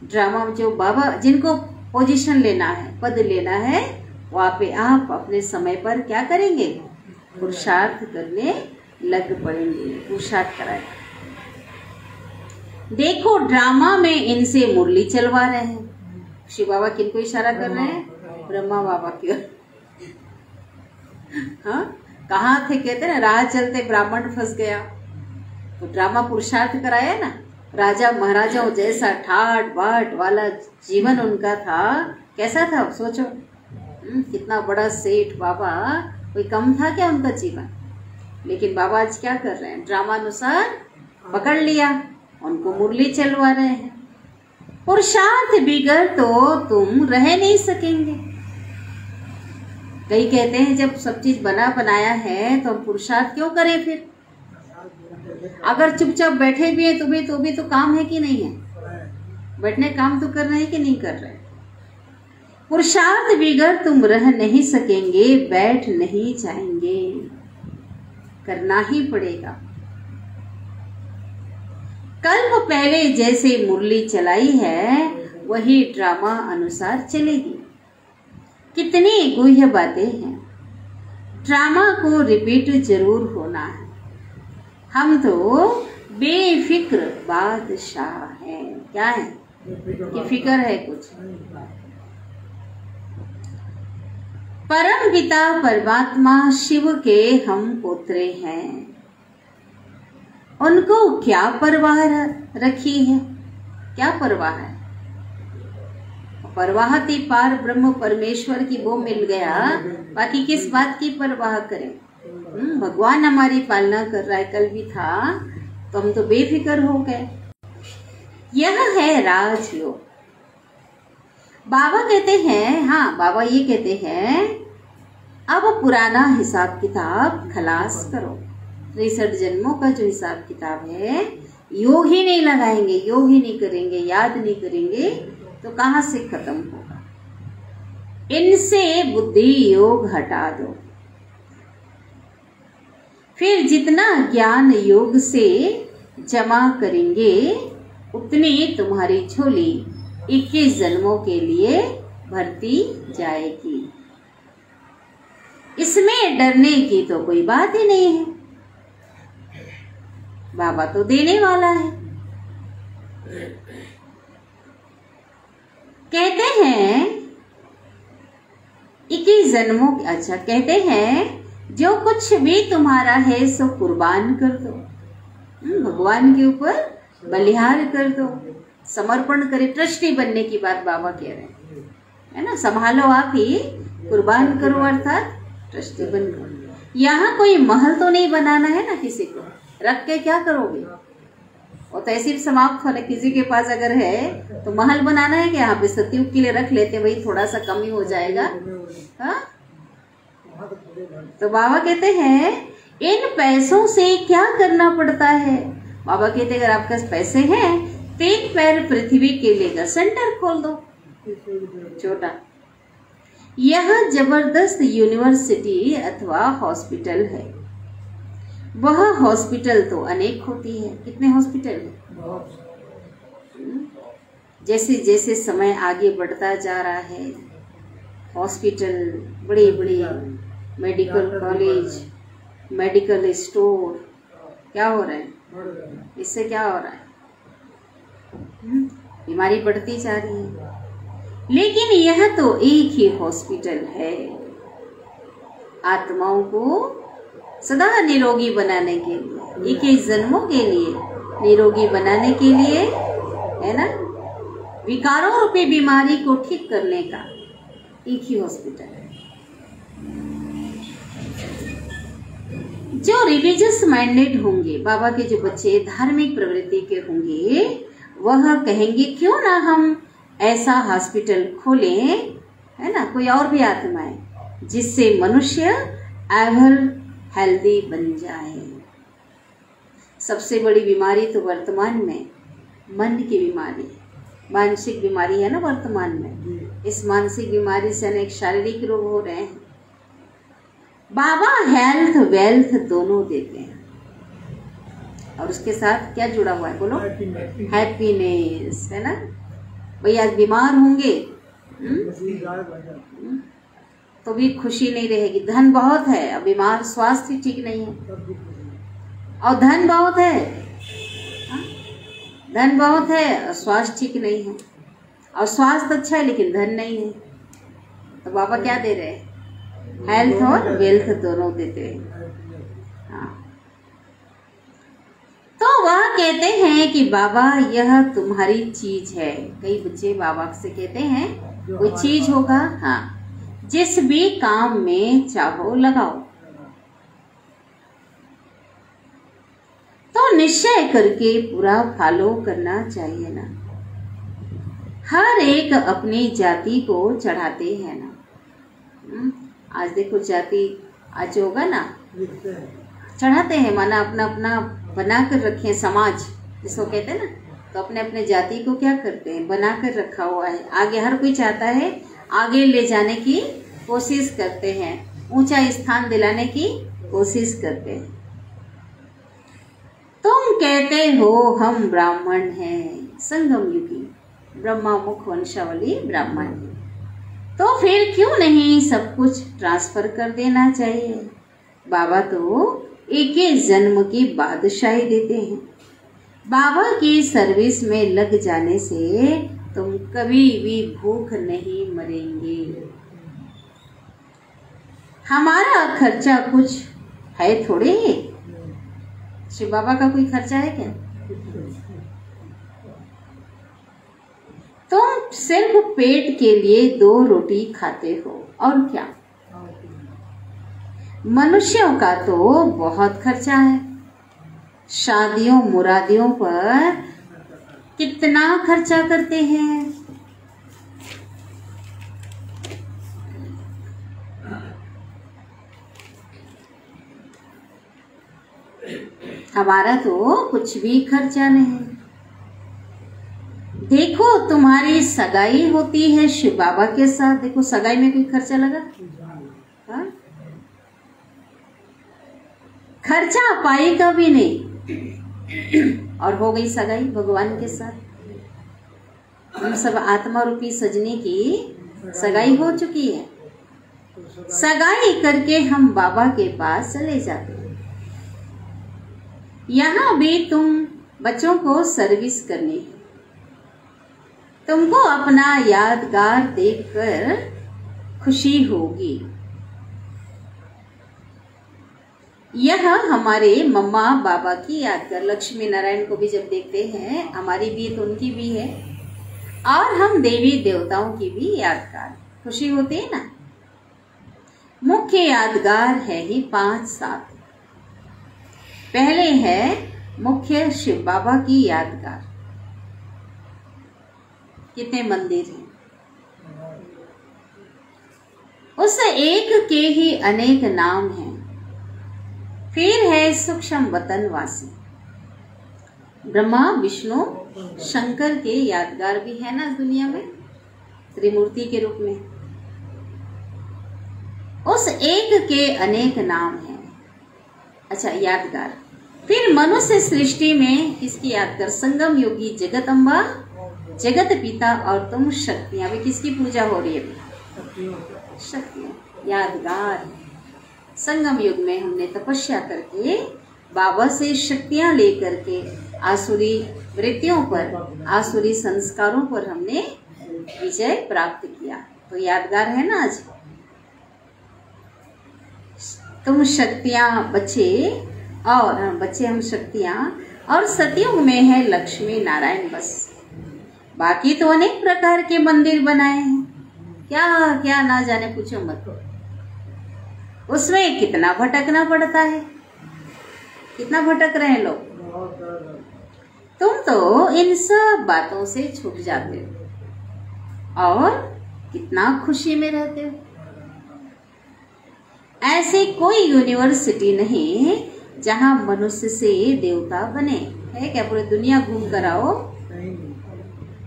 ड्रामा जो बाबा जिनको पोजीशन लेना है, पद लेना है, वहाँ पे आप अपने समय पर क्या करेंगे? पुरुषार्थ करने लग पड़ेंगे, पुरुषार्थ कराएगा। देखो ड्रामा में इनसे मुरली चलवा रहे हैं। शिव बाबा किनको इशारा कर रहे हैं? ब्रह्मा बाबा की ओर। हाँ, कहाँ थे? कहते ना, राह चलते ब्राह्मण फंस गया। तो ड्रामा पुरुषार्थ कराया ना। राजा महाराजाओं जैसा ठाट बाट वाला जीवन उनका था। कैसा था सोचो, कितना बड़ा सेठ बाबा, कोई कम था क्या उनका जीवन? लेकिन बाबा आज क्या कर रहे हैं, ड्रामा अनुसार पकड़ लिया, उनको मुरली चलवा रहे हैं। पुरुषार्थ बिगड़ तो तुम रह नहीं सकेंगे। कई कहते हैं जब सब चीज बना बनाया है तो हम पुरुषार्थ क्यों करें फिर, अगर चुपचाप बैठे भी है तो भी तो काम है कि नहीं है, बैठने काम तो कर रहे हैं कि नहीं कर रहे। पुरुषार्थ बिगड़ तुम रह नहीं सकेंगे, बैठ नहीं जाएंगे, करना ही पड़ेगा। कल्प पहले जैसे मुरली चलाई है वही ड्रामा अनुसार चलेगी। कितनी गुह्य बातें हैं, ड्रामा को रिपीट जरूर होना है। हम तो बेफिक्र बादशाह हैं। क्या है कि फिक्र है कुछ। परम पिता परमात्मा शिव के हम पुत्र हैं, उनको क्या परवाह रखी है, क्या परवाह है। परवाह थी पार ब्रह्म परमेश्वर की, वो मिल गया, बाकी किस बात की परवाह करें। भगवान हमारी पालना कर रहा है, कल भी था, तो हम तो बेफिक्र हो गए। यह है राजयोग। बाबा कहते हैं, हाँ बाबा ये कहते हैं, अब पुराना हिसाब किताब खलास करो। 63 जन्मों का जो हिसाब किताब है, योग ही नहीं लगाएंगे, योग ही नहीं करेंगे, याद नहीं करेंगे तो कहाँ से खत्म होगा। इनसे बुद्धि योग हटा दो, फिर जितना ज्ञान योग से जमा करेंगे उतनी तुम्हारी झोली 21 जन्मों के लिए भरती जाएगी। इसमें डरने की तो कोई बात ही नहीं है, बाबा तो देने वाला है। कहते हैं 21 जन्मों, अच्छा कहते हैं जो कुछ भी तुम्हारा है सो कुर्बान कर दो, भगवान के ऊपर बलिहार कर दो, समर्पण करे। ट्रस्टी बनने की बात बाबा कह रहे हैं, है ना, संभालो आप ही, कुर्बान करो, अर्थात ट्रस्टी बन करो। यहाँ कोई महल तो नहीं बनाना है ना, किसी को रख के क्या करोगे, वो तो ऐसे समाप्त होने। किसी के पास अगर है तो महल बनाना है कि यहाँ पे सतयुग के लिए रख लेते, वही थोड़ा सा कमी हो जाएगा। हाँ, तो बाबा कहते हैं इन पैसों से क्या करना पड़ता है। बाबा कहते अगर आपके पास पैसे हैं, 3 पैर पृथ्वी के लिए सेंटर खोल दो छोटा। यह जबरदस्त यूनिवर्सिटी अथवा हॉस्पिटल है। वह हॉस्पिटल तो अनेक होती है। कितने हॉस्पिटल है? जैसे जैसे समय आगे बढ़ता जा रहा है, हॉस्पिटल, बड़ी बड़ी मेडिकल कॉलेज, मेडिकल स्टोर क्या हो रहे हैं, इससे क्या हो रहा है, बीमारी बढ़ती जा रही है। लेकिन यह तो एक ही हॉस्पिटल है, आत्माओं को सदा निरोगी बनाने के लिए, 21 जन्मों के लिए निरोगी बनाने के लिए, है ना, विकारों रूपी बीमारी को ठीक करने का एक ही हॉस्पिटल है। जो रिलीजियस माइंडेड होंगे, बाबा के जो बच्चे धार्मिक प्रवृत्ति के होंगे, वह कहेंगे क्यों ना हम ऐसा हॉस्पिटल खोलें, है ना, कोई और भी आत्माएं, जिससे मनुष्य एवर हेल्दी बन जाए। सबसे बड़ी बीमारी तो वर्तमान में मन की बीमारी, मानसिक बीमारी है ना वर्तमान में। इस मानसिक बीमारी से अनेक शारीरिक रोग हो रहे हैं। बाबा हेल्थ वेल्थ दोनों देते हैं, और उसके साथ क्या जुड़ा हुआ है बोलो, हैप्पीनेस, है ना। भाई आज बीमार होंगे तो भी खुशी नहीं रहेगी। धन बहुत है, अब बीमार, स्वास्थ्य ठीक नहीं है, और धन बहुत है, धन बहुत है और स्वास्थ्य ठीक नहीं है, और स्वास्थ्य अच्छा है लेकिन धन नहीं है। तो बाबा क्या दे रहे हैं, हेल्थ और वेल्थ दोनों देते हैं। हाँ, तो वह कहते हैं कि बाबा यह तुम्हारी चीज है। कई बच्चे बाबा से कहते हैं कोई चीज होगा, हाँ, जिस भी काम में चाहो लगाओ। तो निश्चय करके पूरा फॉलो करना चाहिए ना। हर एक अपनी जाति को चढ़ाते हैं ना। आज देखो जाति आज होगा ना, चढ़ाते हैं, माना अपना अपना बना कर रखे समाज जिसको कहते हैं ना, तो अपने अपने जाति को क्या करते हैं, बना कर रखा हुआ है। आगे हर कोई चाहता है आगे ले जाने की कोशिश करते हैं, ऊंचा स्थान दिलाने की कोशिश करते हैं। तुम कहते हो हम ब्राह्मण हैं, संगम युगी ब्रह्मा मुख वंशावली ब्राह्मण है, तो फिर क्यों नहीं सब कुछ ट्रांसफर कर देना चाहिए। बाबा तो एक ही जन्म की बादशाही देते हैं। बाबा की सर्विस में लग जाने से तुम कभी भी भूख नहीं मरेंगे। हमारा खर्चा कुछ है थोड़े ही, शिव बाबा का कोई खर्चा है क्या? तुम सिर्फ पेट के लिए 2 रोटी खाते हो और क्या। मनुष्यों का तो बहुत खर्चा है। शादियों मुरादियों पर कितना खर्चा करते हैं। हमारा तो कुछ भी खर्चा नहीं। देखो तुम्हारी सगाई होती है शिव बाबा के साथ, देखो सगाई में कोई खर्चा लगा? हाँ? खर्चा पाई का भी नहीं, और हो गई सगाई भगवान के साथ। हम सब आत्मा रूपी सजने की सगाई हो चुकी है। सगाई करके हम बाबा के पास चले जाते हैं। यहाँ भी तुम बच्चों को सर्विस करनी है। तुमको अपना यादगार देखकर खुशी होगी। यह हमारे मम्मा बाबा की यादगार, लक्ष्मी नारायण को भी जब देखते हैं, हमारी भी तो उनकी भी है, और हम देवी देवताओं की भी यादगार, खुशी होती है ना। मुख्य यादगार है ही 5-7। पहले है मुख्य शिव बाबा की यादगार। कितने मंदिर हैं, उस एक के ही अनेक नाम हैं। फिर है सूक्ष्म वतन वासी, ब्रह्मा विष्णु शंकर के यादगार भी है ना दुनिया में, त्रिमूर्ति के रूप में। उस एक के अनेक नाम हैं। अच्छा, यादगार। फिर मनुष्य सृष्टि में किसकी यादगार? संगम योगी जगत अम्बा, जगत पिता और तुम शक्तियां। भी किसकी पूजा हो रही है? शक्तियां, यादगार। संगम युग में हमने तपस्या करके बाबा से शक्तियां लेकर के आसुरी वृत्तियों पर, आसुरी संस्कारों पर हमने विजय प्राप्त किया, तो यादगार है ना आज। तुम शक्तियां बच्चे, और बच्चे हम शक्तियां, और सतयुग में है लक्ष्मी नारायण। बस बाकी तो अनेक प्रकार के मंदिर बनाए हैं, क्या क्या ना जाने, पूछो मत। उसमें कितना भटकना पड़ता है, कितना भटक रहे हैं लोग। तुम तो इन सब बातों से छूट जाते हो और कितना खुशी में रहते हो। ऐसे कोई यूनिवर्सिटी नहीं जहां मनुष्य से देवता बने, है क्या? पूरी दुनिया घूम कर आओ,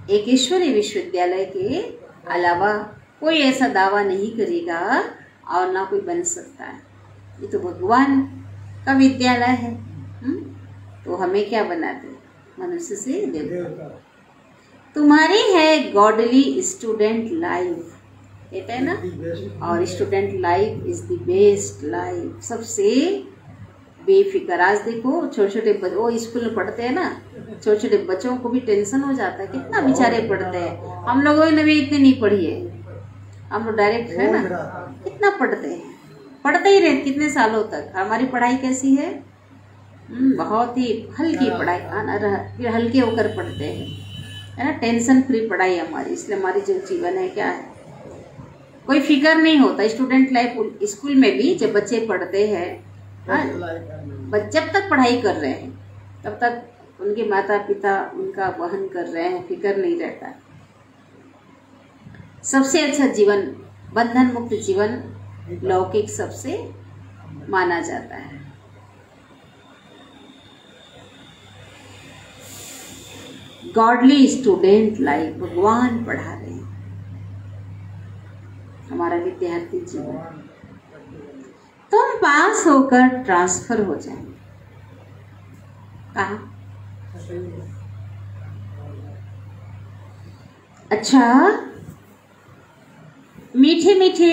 एक ईश्वरीय विश्वविद्यालय के अलावा कोई ऐसा दावा नहीं करेगा और ना कोई बन सकता है। ये तो भगवान का विद्यालय है। तो हमें क्या बनाते? मनुष्य से देवता। तुम्हारी है गॉडली स्टूडेंट लाइफ, कहते हैं ना, और student life is the best life, सबसे बेफिक्र। आज देखो छोटे छोटे वो स्कूल में पढ़ते हैं ना, छोटे छोटे बच्चों को भी टेंशन हो जाता है, कितना बेचारे पढ़ते हैं। हम लोगों ने भी इतनी नहीं पढ़ी है, हम लोग डायरेक्ट है ना, कितना पढ़ते हैं, पढ़ते ही रहते कितने सालों तक। हमारी पढ़ाई कैसी है? बहुत ही हल्की पढ़ाई, फिर हल्के होकर पढ़ते हैं, है ना, टेंशन फ्री पढ़ाई हमारी। इसलिए हमारी जो जीवन है क्या है, कोई फिक्र नहीं होता। स्टूडेंट लाइफ स्कूल में भी जब बच्चे पढ़ते हैं, जब तक पढ़ाई कर रहे हैं तब तक उनके माता पिता उनका वहन कर रहे हैं, फिक्र नहीं रहता। सबसे अच्छा जीवन, बंधन मुक्त जीवन लौकिक सबसे माना जाता है। गॉडली स्टूडेंट लाइफ, भगवान पढ़ा रहे हैं हमारा विद्यार्थी जीवन। तुम पास होकर ट्रांसफर हो जाएंगे। कहा? अच्छा, मीठे मीठे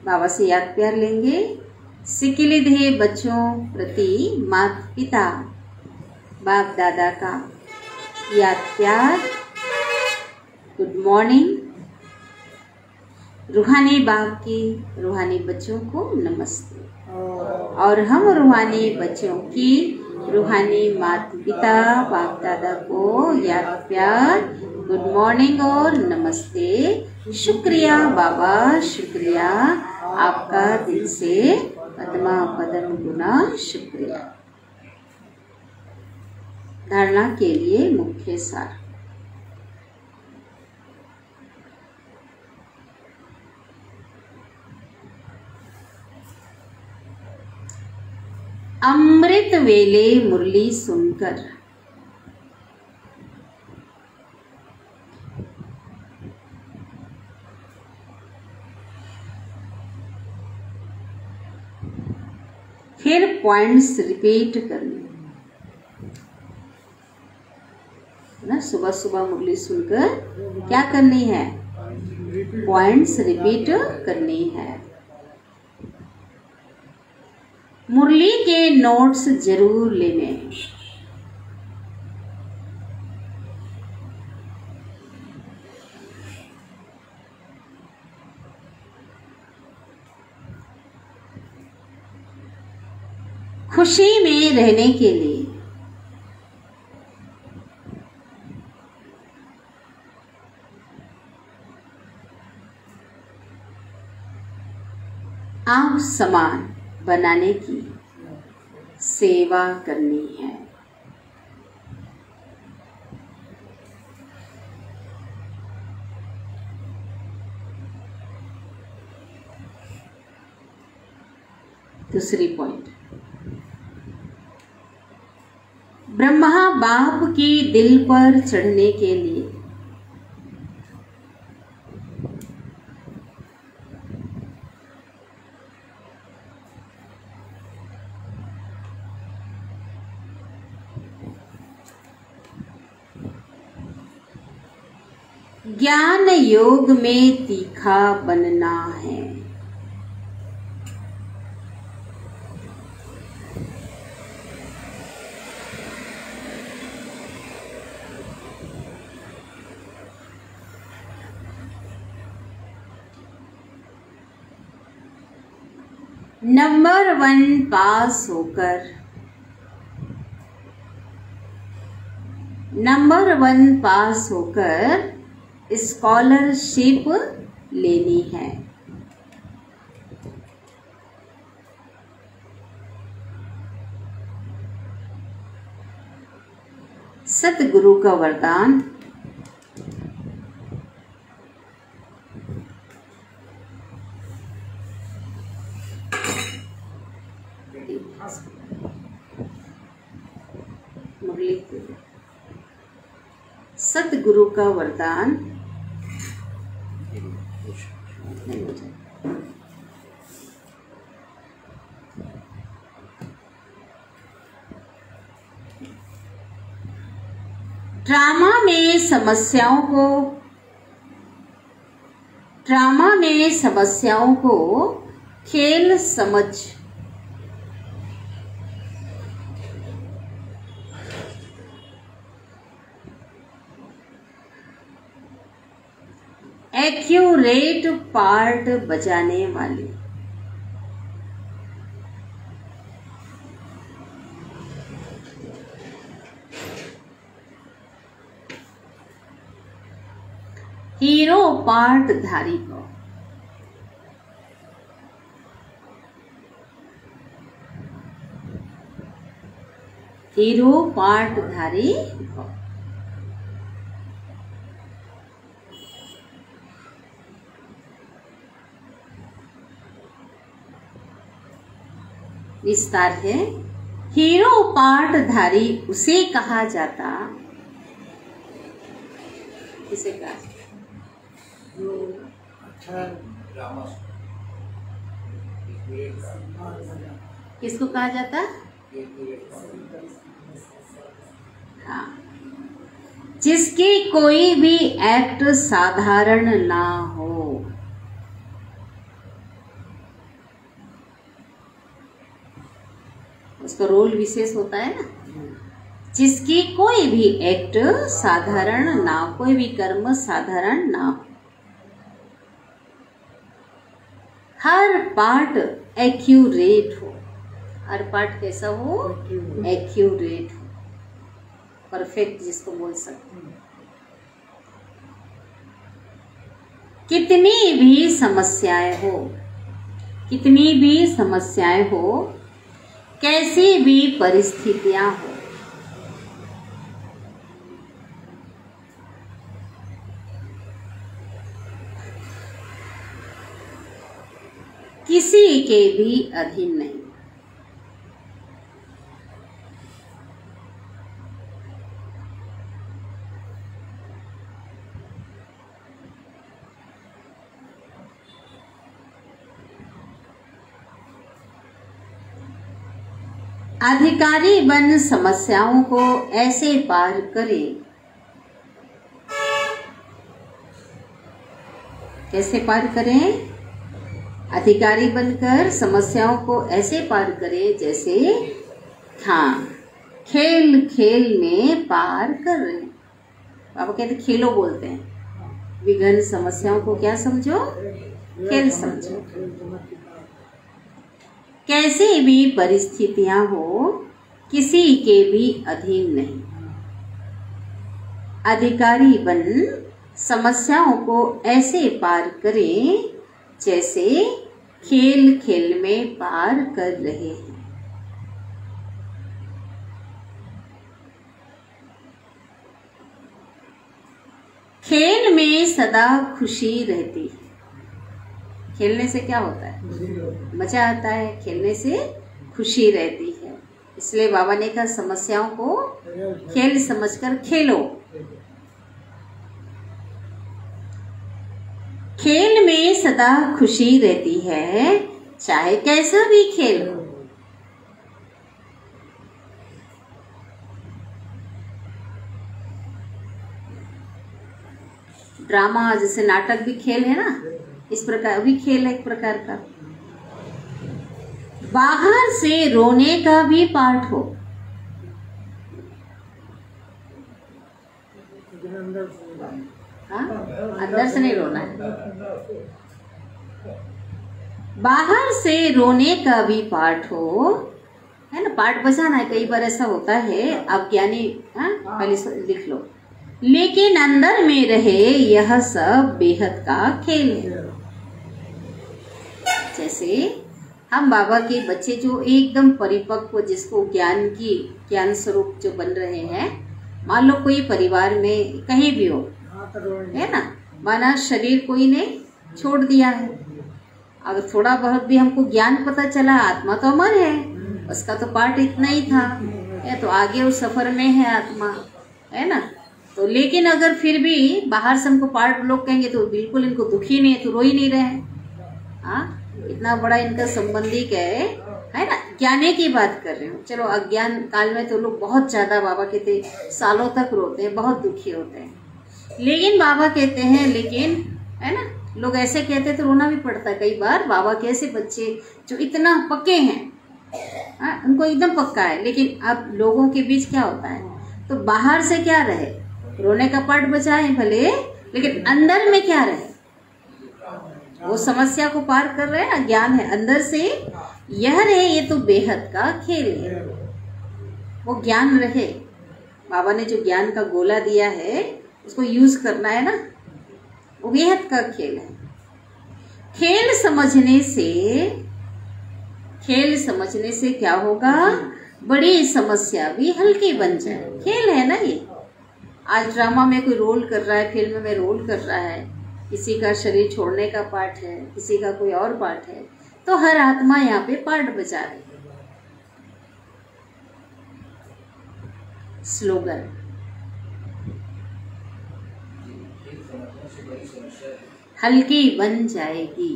बाबा से याद प्यार लेंगे। सिकिलिधे बच्चों प्रति माता पिता बाप दादा का याद प्यार, गुड मॉर्निंग। रूहानी बाप की रूहानी बच्चों को नमस्ते, और हम रूहानी बच्चों की रूहानी माता पिता बाप दादा को याद प्यार, गुड मॉर्निंग और नमस्ते। शुक्रिया बाबा, शुक्रिया आपका दिल से पद्मा पदम गुना शुक्रिया। धारणा के लिए मुख्य सार। अमृत वेले मुरली सुनकर फिर पॉइंट्स रिपीट करने ना। सुबह सुबह मुरली सुनकर क्या करनी है? पॉइंट्स रिपीट करनी है। मुरली के नोट्स जरूर लेने। खुशी में रहने के लिए आप समान बनाने की सेवा करनी है। दूसरी पॉइंट, ब्रह्मा बाप की दिल पर चढ़ने के लिए ज्ञान योग में तीखा बनना है। नंबर 1 पास होकर, नंबर 1 पास होकर स्कॉलरशिप लेनी है। सतगुरु का वरदान, मुरली सतगुरु का वरदान ड्रामा में समस्याओं को खेल समझ एक्यूरेट पार्ट बजाने वाली हीरो पार्ट धारी को हीरो पाटधारी भव। विस्तार है, हीरो पाटधारी उसे कहा जाता, किसे कहा जो अच्छा किसको कहा जाता? हाँ, जिसकी कोई भी एक्ट साधारण ना हो। उसका रोल विशेष होता है ना। जिसकी कोई भी एक्ट साधारण ना, कोई भी कर्म साधारण ना हो। हर पार्ट एक्यूरेट हो। हर पार्ट कैसा हो? एक्यूरेट हो, परफेक्ट जिसको बोल सकते हैं। कितनी भी समस्याएं हो, कितनी भी समस्याएं हो, कैसी भी परिस्थितियां हो, किसी के भी अधीन नहीं। अधिकारी बन समस्याओं को ऐसे पार करे, कैसे पार करें? अधिकारी बनकर समस्याओं को ऐसे पार करें जैसे, हाँ, खेल खेल में पार कर रहे हैं। बाबा कहते खेलो बोलते हैं। विघ्न समस्याओं को क्या समझो? खेल समझो। कैसी भी परिस्थितियां हो, किसी के भी अधीन नहीं। अधिकारी बन समस्याओं को ऐसे पार करें जैसे खेल खेल में पार कर रहे हैं। खेल में सदा खुशी रहती है। खेलने से क्या होता है? मजा आता है। खेलने से खुशी रहती है। इसलिए बाबा ने कहा समस्याओं को खेल समझकर खेलो। खेल में सदा खुशी रहती है, चाहे कैसा भी खेल हो। ड्रामा जैसे नाटक भी खेल है ना, इस प्रकार भी खेल है एक प्रकार का। बाहर से रोने का भी पार्ट हो, हाँ? अंदर से नहीं रोना है। बाहर से रोने का भी पार्ट हो, है ना। पार्ट बजाना है, कई बार ऐसा होता है। आप ज्ञानी, हाँ, पहले लिख लो। लेकिन अंदर में रहे यह सब बेहद का खेल है। जैसे हम बाबा के बच्चे जो एकदम परिपक्व, जिसको ज्ञान स्वरूप जो बन रहे हैं, मान लो कोई परिवार में कहीं भी हो, है ना, माना शरीर कोई ने छोड़ दिया है। अगर थोड़ा बहुत भी हमको ज्ञान पता चला, आत्मा तो अमर है, उसका तो पार्ट इतना ही था, है तो आगे उस सफर में है आत्मा, है ना। तो लेकिन अगर फिर भी बाहर से हमको पार्ट लोग कहेंगे तो बिल्कुल इनको दुखी नहीं है, तो रो ही नहीं रहे। हाँ, इतना बड़ा इनका संबंधी है ना। ज्ञाने की बात कर रहे हो। चलो अज्ञान काल में तो लोग बहुत ज्यादा, बाबा कहते सालों तक रोते हैं, बहुत दुखी होते हैं। लेकिन बाबा कहते हैं, लेकिन है ना, लोग ऐसे कहते तो रोना भी पड़ता है कई बार। बाबा के ऐसे बच्चे जो इतना पक्के हैं, उनको एकदम पक्का है, लेकिन अब लोगों के बीच क्या होता है, तो बाहर से क्या रहे, रोने का पार्ट बचाए भले, लेकिन अंदर में क्या रहे, वो समस्या को पार कर रहे हैं ना, ज्ञान है अंदर से। यह रहे, ये तो बेहद का खेल है। वो ज्ञान रहे, बाबा ने जो ज्ञान का गोला दिया है उसको यूज करना है ना, वो बेहद का खेल है। खेल समझने से क्या होगा? बड़ी समस्या भी हल्की बन जाए। खेल है ना ये। आज ड्रामा में कोई रोल कर रहा है, फिल्म में रोल कर रहा है, किसी का शरीर छोड़ने का पार्ट है, किसी का कोई और पार्ट है, तो हर आत्मा यहाँ पे पार्ट बजा रही है। स्लोगन हल्की बन जाएगी।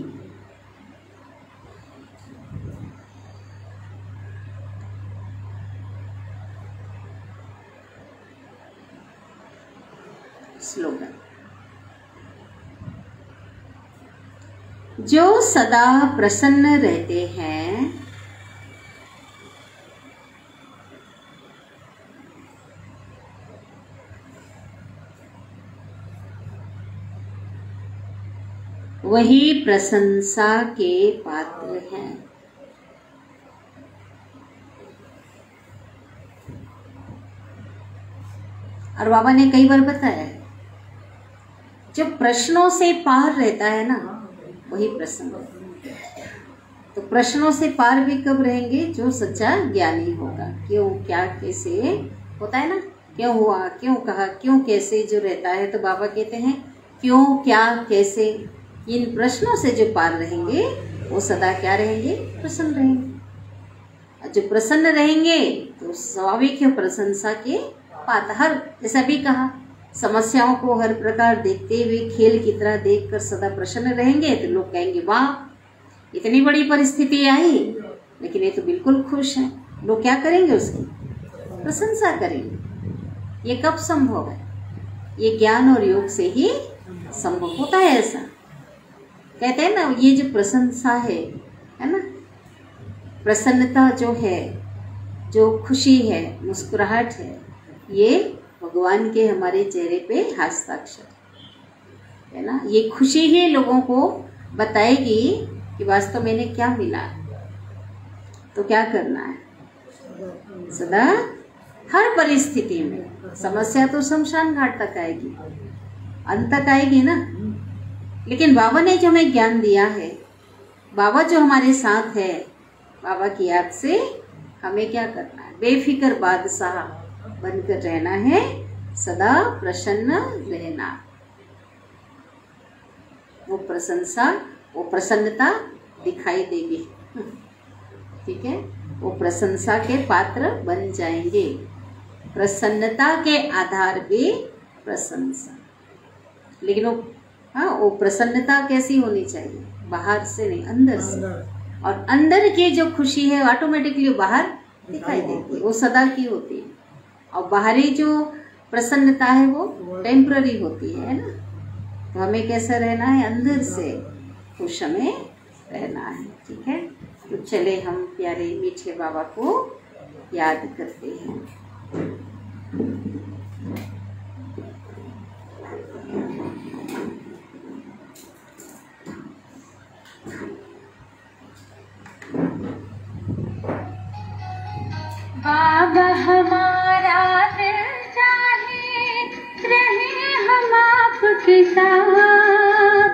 स्लोगन जो सदा प्रसन्न रहते हैं वही प्रशंसा के पात्र हैं। और बाबा ने कई बार बताया है, जो प्रश्नों से पार रहता है ना वही प्रसन्न है। तो प्रश्नों से पार भी कब रहेंगे? जो सच्चा ज्ञानी होगा। क्यों, क्या, कैसे होता है ना, क्यों हुआ, क्यों कहा, क्यों कैसे जो रहता है। तो बाबा कहते हैं क्यों, क्या, कैसे, इन प्रश्नों से जो पार रहेंगे वो सदा क्या रहेंगे? प्रसन्न रहेंगे। जो प्रसन्न रहेंगे तो स्वाभाविक है प्रशंसा के पात्र। हर जैसा भी कहा, समस्याओं को हर प्रकार देखते हुए खेल की तरह देखकर सदा प्रसन्न रहेंगे तो लोग कहेंगे वाह इतनी बड़ी परिस्थिति आई लेकिन ये तो बिल्कुल खुश है। लोग क्या करेंगे? उसकी प्रशंसा करेंगे। ये कब संभव है? ये ज्ञान और योग से ही संभव होता है। ऐसा कहते हैं ना, ये जो प्रशंसा है ना, प्रसन्नता जो है, जो खुशी है, मुस्कुराहट है, ये भगवान के हमारे चेहरे पे हस्ताक्षर है ना। ये खुशी ही लोगों को बताएगी कि वास्तव में इन्हें क्या मिला। तो क्या करना है? सदा हर परिस्थिति में, समस्या तो शमशान घाट तक आएगी, अंत तक आएगी ना, लेकिन बाबा ने जो हमें ज्ञान दिया है, बाबा जो हमारे साथ है, बाबा की याद से हमें क्या करना है? बेफिक्र बादशाह बनकर रहना है, सदा प्रसन्न रहना। वो प्रशंसा, वो प्रसन्नता दिखाई देगी। ठीक है, वो प्रशंसा के पात्र बन जाएंगे। प्रसन्नता के आधार पे प्रशंसा। लेकिन वो प्रसन्नता कैसी होनी चाहिए? बाहर से नहीं, अंदर से। और अंदर की जो खुशी है ऑटोमेटिकली बाहर दिखाई देती है, वो सदा की होती है। और बाहरी जो प्रसन्नता है वो टेम्पररी होती है ना। तो हमें कैसा रहना है? अंदर से खुश हमें रहना है। ठीक है, तो चले हम प्यारे मीठे बाबा को याद करते हैं। बाबा हमारा दिल चाहे रहे हम आपके साथ,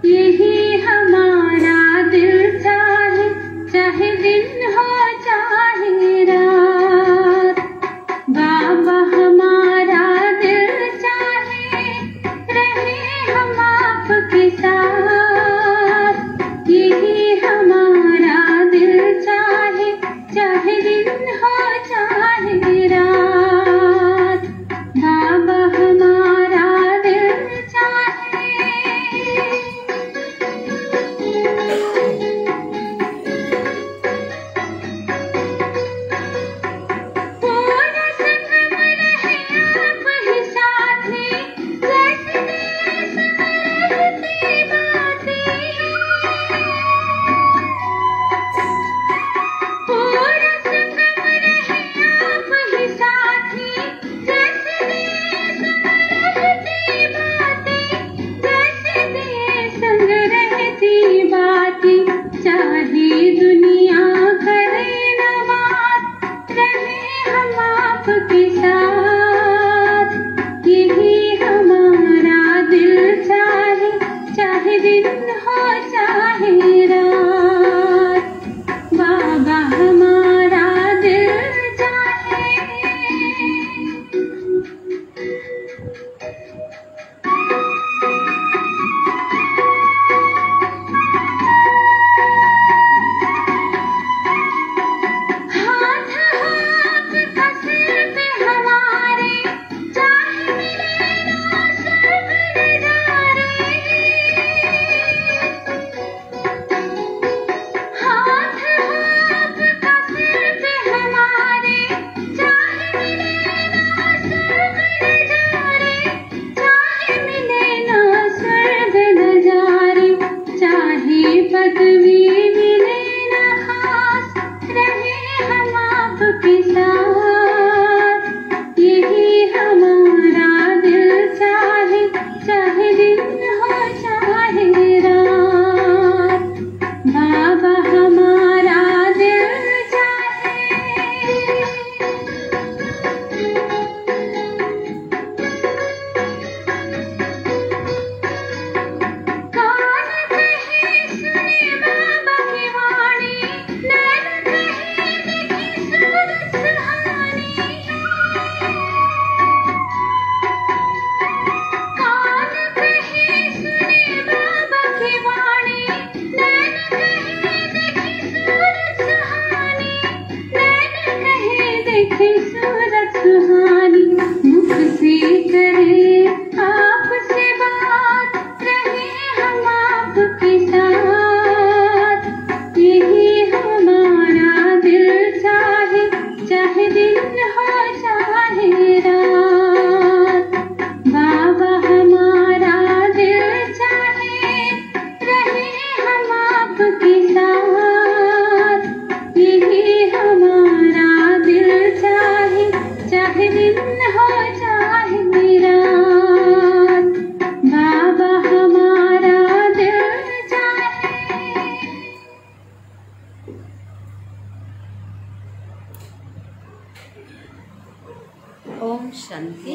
यही हमारा दिल चाहे, चाहे दिन हो चाहे रात। बाबा हमारा दिल चाहे रहे हम आपके साथ, यही हमारा दिल चाहे, चाहे दिन हो चाहे रात। बाबा हमारा दिल चाहे पदवी मिले न खास, रहे हम आपके साथ। यही हमारा दिल चाहे, चाहे दिन हो चाहे रात। बाबा हमारा दिल चाहे। कान कहे सुने बाबा की वाणी, नैन कहे देखे सूरत सुहानी। कान कहे सुने बाबा की वाणी, नैन कहे देखे सूरत सुहानी। नैन कहे देखे सूरत सुहानी। मुख से करे आपसे बात, रहे हम आपके साथ। यही हमारा दिल चाहे, चाहे दिन हो चाहे रात। बाबा हमारा दिल चाहे, रहे हम आपके साथ। यही हमारा दिल चाहे, चाहे दिन हो चाहे रात। बाबा हमारा दिल चाहे। ओम शांति।